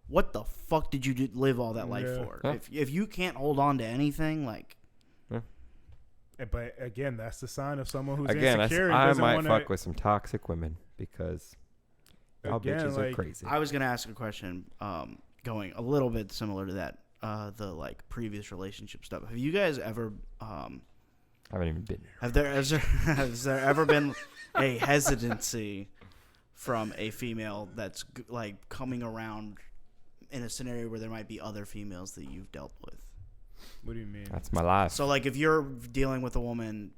what the fuck did you live all that life Yeah. for? Yeah. If you can't hold on to anything, like but again, that's the sign of someone who's Again, insecure and I doesn't might want fuck with some toxic women because y'all Again, bitches are like- crazy. I was gonna ask a question, going a little bit similar to that, the like previous relationship stuff. Have you guys ever I haven't even been there. has there ever been a hesitancy from a female that's like coming around in a scenario where there might be other females that you've dealt with? What do you mean? That's my life. So like if you're dealing with a woman,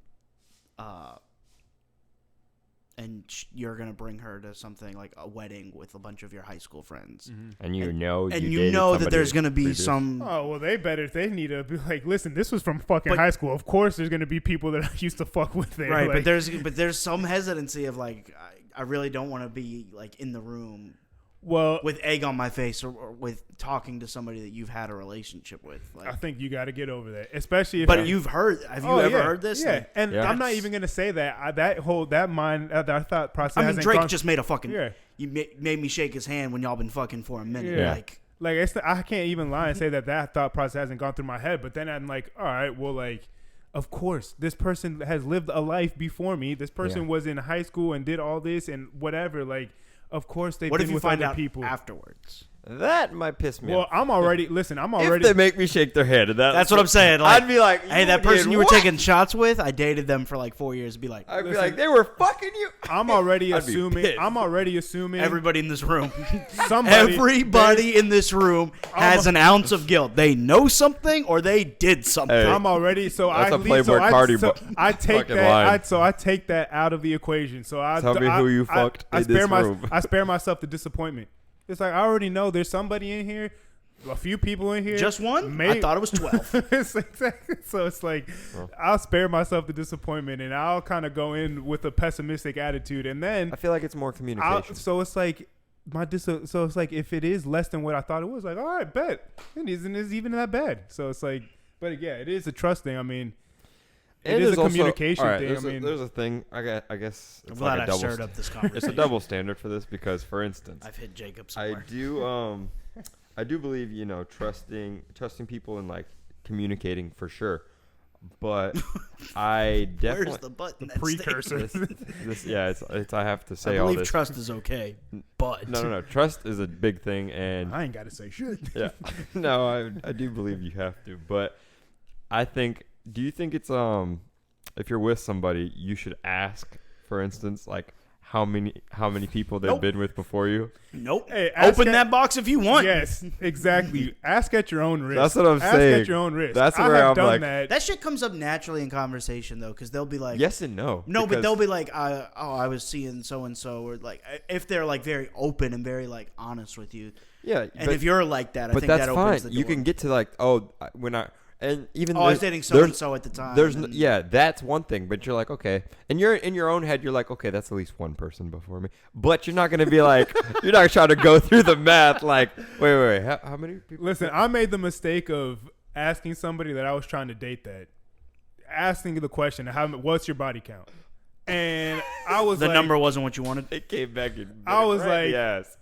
and you're gonna bring her to something like a wedding with a bunch of your high school friends, and you know, and you you dated know that somebody there's gonna be previous. some. Oh well, they need to be like, listen, this was from fucking But- high school. Of course, there's gonna be people that I used to fuck with there. Right, like, but there's some hesitancy of like I really don't want to be like in the room well, with egg on my face or with talking to somebody that you've had a relationship with. I Like, think you got to get over that, especially if. but you have you Oh, ever yeah, heard this? Yeah, Like, and Yeah. I'm not even gonna say that. That thought process. I mean, hasn't Drake gone- just made a fucking. Yeah. You made me shake his hand when y'all been fucking for a minute. Yeah. Like, I can't even lie and say that thought process hasn't gone through my head. But then I'm like, all right, well, like, of course, this person has lived a life before me. This person Yeah. was in high school and did all this and whatever. Like, of course they've what been if you with find other out people. afterwards? that might piss me Well, off. I'm already. Listen, I'm If already. they make me shake their head, That's what I'm saying. Like, I'd be like, hey, that person did you were what? taking shots with, I dated them for like 4 years. Be like, I'd be Listen, like, they were fucking you. I'm already I'd be assuming. pissed. I'm already assuming. everybody in this room, Somebody. everybody in this room has I'm- an ounce of guilt. They know something or they did something. Hey. I'm already. So That's I a leave, Playboy Cardi I take fucking that. line. So I take that out of the equation. So I Tell me who you fucked in spare this room. I spare myself the disappointment. It's like I already know there's somebody in here, a few people in here. Just one? I thought it was 12. It's exactly, so it's like I'll spare myself the disappointment and I'll kind of go in with a pessimistic attitude, and then I feel like it's more communication. so it's like so it's like if it is less than what I thought it was, like all right, bet it isn't even that bad. So it's like, but yeah, it is a trust thing. I mean, it is a communication thing. There's a thing. I guess I'm it's glad like a I double. stirred up this It's conversation. a double standard for this because, for instance, I've hit Jacob I somewhere. do I do believe trusting people and like communicating for sure, but I definitely Where's the button? that precursor. this yeah it's I have to I say all believe this. trust is okay, but No. Trust is a big thing, and I ain't got to say shit. yeah, no, I do believe you have to, but I think. Do you think it's if you're with somebody, you should ask, for instance, like how many people they've Nope. been with before you? nope. Hey, ask Open at- that box if you want. Yes, exactly. Ask at your own risk. That's what I'm Ask saying. at your own risk. That's I where have I'm done like- that. That shit comes up naturally in conversation though, because they'll be like, Yes and no. no, but because- they'll be like, I was seeing so and so, or like if they're like very open and very like honest with you, yeah, and if you're like that, I but think that's that fine. opens the door. You can get to like and even I was there- dating so and so at the time. There's and yeah, that's one thing, but you're like, okay, and you're in your own head, you're like, okay, that's at least one person before me, but you're not gonna be like, you're not trying to go through the math, like, wait, how many people? Listen, I made the mistake of asking somebody that I was trying to date asking the question, what's your body count? And I was the like, number wasn't what you wanted. It came back in. I was like- yes,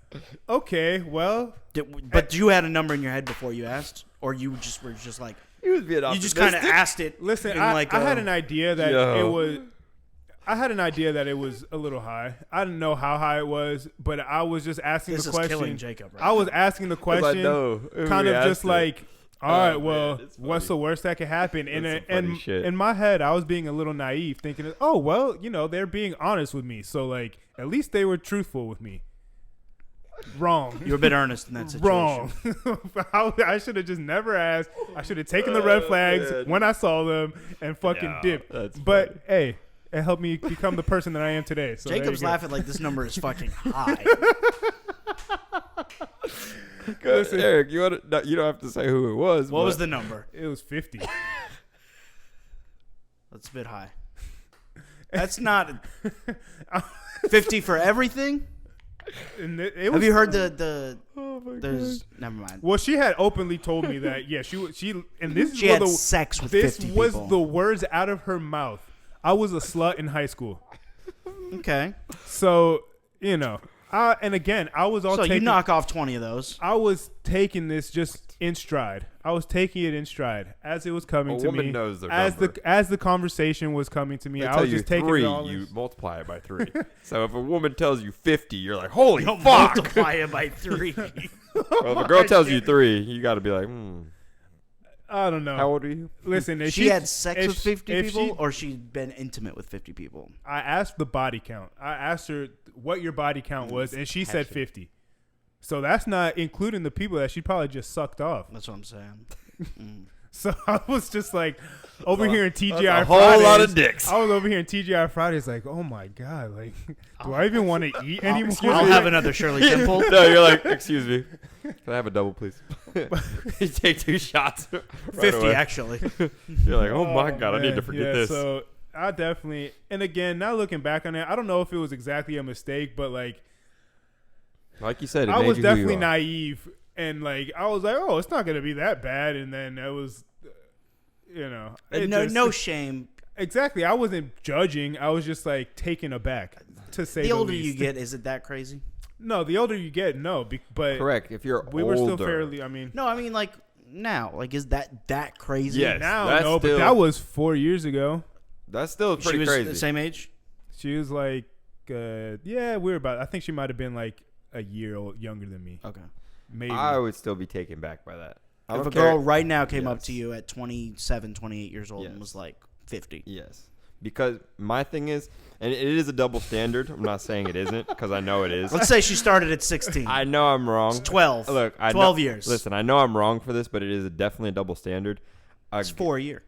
okay, well, But you had a number in your head before you asked, or you just were just like, he was being you just kind of optimistic. asked it. listen, in I like had an idea that Yo. it was. I had an idea that it was a little high. I didn't know how high it was, but I was just asking This the is question. killing Jacob. Right I was asking the 'Cause I question, know who kind we of just asked it. like, all Oh, right, man, well, it's what's funny. the worst that could happen? And That's some funny shit. in my head, I was being a little naive, thinking, oh well, they're being honest with me, so like at least they were truthful with me. Wrong. You were a bit earnest in that situation. Wrong. I should have just never asked. I should have taken the red flags man. when I saw them and fucking No, dipped. that's But funny. hey, it helped me become the person that I am today. So there Jacob's you go. laughing like this number is fucking high. Good. Eric, you don't have to say who it was. What but was the number? It was 50. That's a bit high. That's not 50 for everything. And it Have was, you heard the Oh my there's never mind. Well, she had openly told me that. Yeah, she and this She is had the sex with this 50 was people. the words out of her mouth. I was a slut in high school, Okay. so and again, I was all So taking. you knock off 20 of those. I was taking this just in stride. I was taking it in stride as it was coming A to woman me. knows their as number. the conversation was coming to me, They I tell was you just taking 3, it all. you multiply it by 3. So if a woman tells you 50, you're like, holy Don't fuck. multiply it by 3. Well, if a girl tells you 3, you got to be like, I don't know. how old are you? Listen, if She had sex if with 50 if people, she- or she'd been intimate with 50 people. I asked the body count. I asked her what your body count was, and she said 50. So that's not including the people that she probably just sucked off. That's what I'm saying. So I was just like over here in TGI That's a Fridays. whole lot of dicks. I was over here in TGI Fridays like, oh my God, like, do I even want to eat anymore? I'll have another Shirley Temple. No, you're like, excuse me. Can I have a double, please? You take 2 shots. Right 50, away. actually. You're like, oh my God, I need to man. forget Yeah, this. So I definitely, and again, now looking back on it, I don't know if it was exactly a mistake, but like, Like you said, it I made was you who you definitely are. naive, and like I was like, oh, it's not gonna be that bad, and then it was, it No shame. exactly. I wasn't judging. I was just like taken aback, to say The older least. you get, is it that crazy? No, the older you get, no, but Correct. If you're we older. were still fairly. I mean, No, I mean like now. Like, is that crazy? Yes. now that's no, still- but that was 4 years ago. That's still She pretty was crazy. the same age. She was like, yeah, we were about. I think she might have been like a year younger than me. Okay. Maybe. I would still be taken back by that. I If don't a care. girl right now came up Yes. to you at 27, 28 years old and Yes. was like 50. Yes. Because my thing is, and it is a double standard. I'm not saying it isn't, because I know it is. Let's say she started at 16. I know I'm wrong. It's 12. Look, 12 know, years. Listen, I know I'm wrong for this, but it is definitely a double standard. It's 4 a year.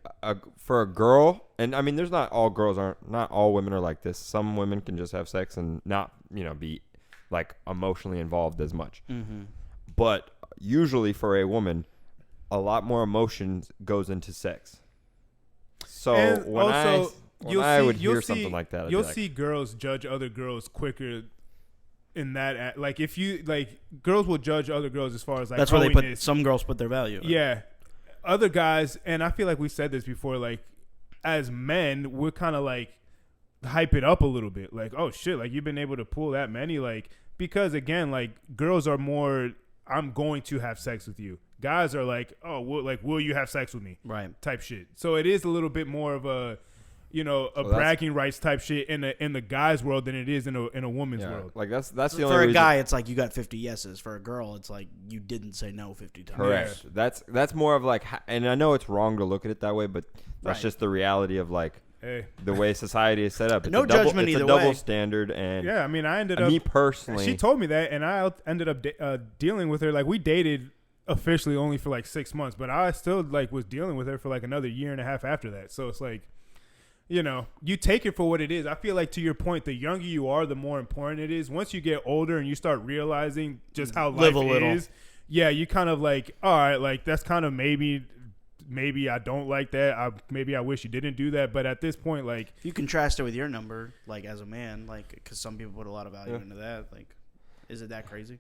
For a girl, and I mean, there's not all women are like this. Some women can just have sex and not, be like emotionally involved as much. Mm-hmm. But usually for a woman, a lot more emotion goes into sex. So And when also, I would hear something like that, I'd you'll be like, see girls judge other girls quicker. In that, like, if you like, girls will judge other girls as far as like. That's where they put. holiness. Some girls put their value. in. Yeah, other guys, and I feel like we said this before. Like, as men, we're kind of like hype it up a little bit. Like, oh shit, like you've been able to pull that many, like, because again, like girls are more. I'm going to have sex with you. Guys are like, oh, will you have sex with me? Right. Type shit. So it is a little bit more of a, bragging rights type shit in the guy's world than it is in a woman's world. like that's the only For a reason. guy, it's like you got 50 yeses. For a girl, it's like you didn't say no 50 times. Correct. That's more of like, and I know it's wrong to look at it that way, but that's Right. just the reality of like Hey. the way society is set up. It's No a double, judgment it's either a double way. standard, and Yeah, I mean, I ended up. me personally, She told me that, and I ended up dealing with her. Like, we dated officially only for like 6 months, but I still like was dealing with her for like another year and a half after that. So it's like, you take it for what it is. I feel like, to your point, the younger you are, the more important it is. Once you get older and you start realizing just how Live life a little. is, yeah, you kind of like, all right, like that's kind of maybe I don't like that. Maybe I wish you didn't do that. But at this point, like, If you contrast it with your number, like as a man, like because some people put a lot of value into that. Like, is it that crazy?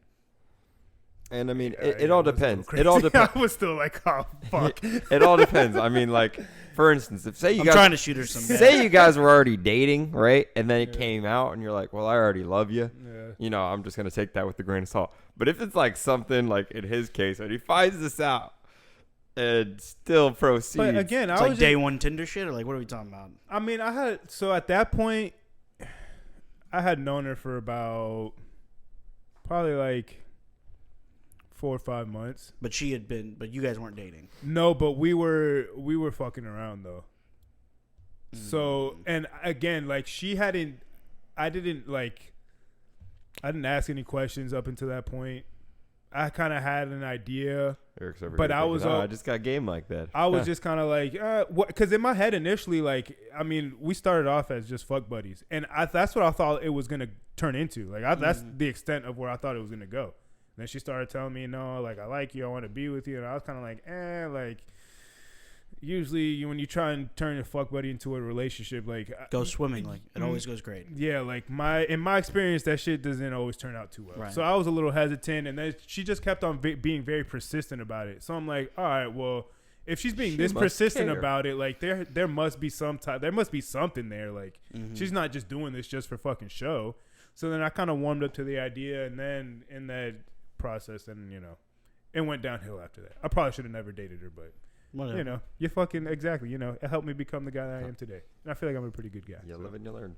and I mean, yeah, it yeah, all was a little depends. crazy. It all depends. I was still like, oh fuck. It all depends. I mean, like, for instance, if I'm trying to shoot her some. say you guys were already dating, right, and then it Yeah. came out, and you're like, well, I already love you. Yeah. I'm just gonna take that with a grain of salt. But if it's like something like in his case, and he finds this out and still proceeds, But again, It's I like was day one Tinder shit, or like what are we talking about? I mean, at that point, I had known her for about probably like 4 or 5 months. But she had been, but you guys weren't dating. No, but we were fucking around though. So, and again, like I didn't ask any questions up until that point. I kind of had an idea. Eric's over But here I thinking, was "Oh, all- I just got game like that. I was just kind of like, because in my head initially, like, I mean, we started off as just fuck buddies, and that's what I thought it was gonna turn into. Like, that's the extent of where I thought it was gonna go. And then she started telling me, no, like, I like you, I want to be with you, and I was kind of like, like. Usually, when you try and turn a fuck buddy into a relationship, like, Go swimming, like it always goes great. yeah, like in my experience, that shit doesn't always turn out too well. Right. So I was a little hesitant, and then she just kept on being very persistent about it. So I'm like, all right, well, if she's being She this must persistent care. about it, like there must be there must be something there. Like she's not just doing this just for fucking show. So then I kind of warmed up to the idea, and then in that process, and it went downhill after that. I probably should have never dated her, but. Whatever. You fucking exactly. It helped me become the guy that I am today, and I feel like I'm a pretty good guy. You so. live and you learn.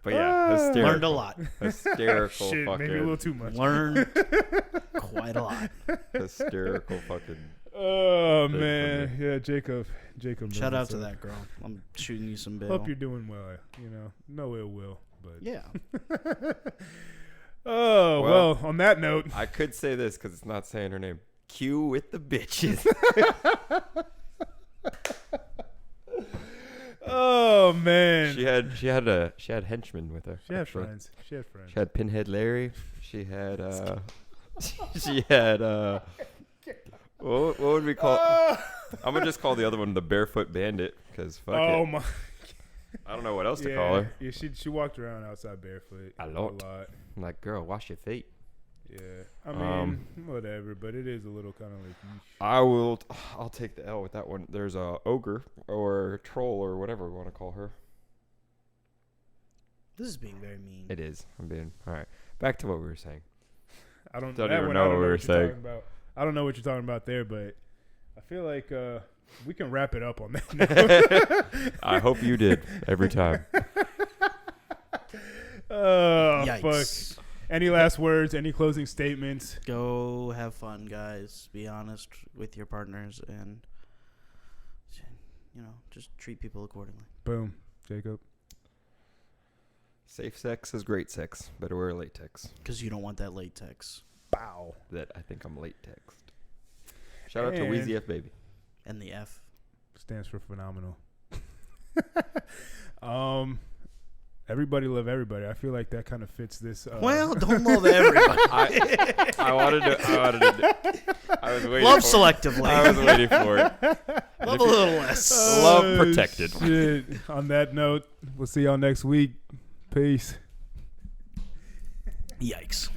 But yeah, hysterical. Learned a lot. Hysterical Shit, fucking. maybe a little too much. Learned quite a lot. Hysterical fucking. Oh Big man, for yeah, Jacob. Shout out knows to what's that girl. I'm shooting you some up. bail. Hope you're doing well. No ill will, but Yeah. oh Well- well. On that note, I could say this because it's not saying her name. Q with the bitches. oh man, she had henchmen with her. She had actually. friends. She had friends. She had Pinhead Larry. She had she had what would we call? I'm gonna just call the other one the Barefoot Bandit because fuck Oh it. my. I don't know what else to call her. Yeah, she walked around outside barefoot A a lot. lot. I'm like, girl, wash your feet. Yeah, I mean, whatever, but it is a little kind of like. I'll take the L with that one. There's a ogre or troll or whatever we want to call her. This is being very mean. It is. I'm being all right. Back to what we were saying. I don't Don't that even one, know I don't what we were you're saying. talking about. I don't know what you're talking about there, but I feel like we can wrap it up on that note. I hope you did every time. Oh, Yikes. fuck. Any last words? Any closing statements? Go have fun, guys. Be honest with your partners, and just treat people accordingly. Boom, Jacob. Safe sex is great sex. Better wear latex. Because you don't want that latex. Bow. That I think I'm latex. Shout out to And- Wheezy F Baby. And the F. Stands for phenomenal. Everybody love everybody. I feel like that kind of fits this. Well, don't love everybody. I wanted to. I was waiting. Love for selectively. I was waiting for it. Love a little less. Love protected. Shit. On that note, we'll see y'all next week. Peace. Yikes.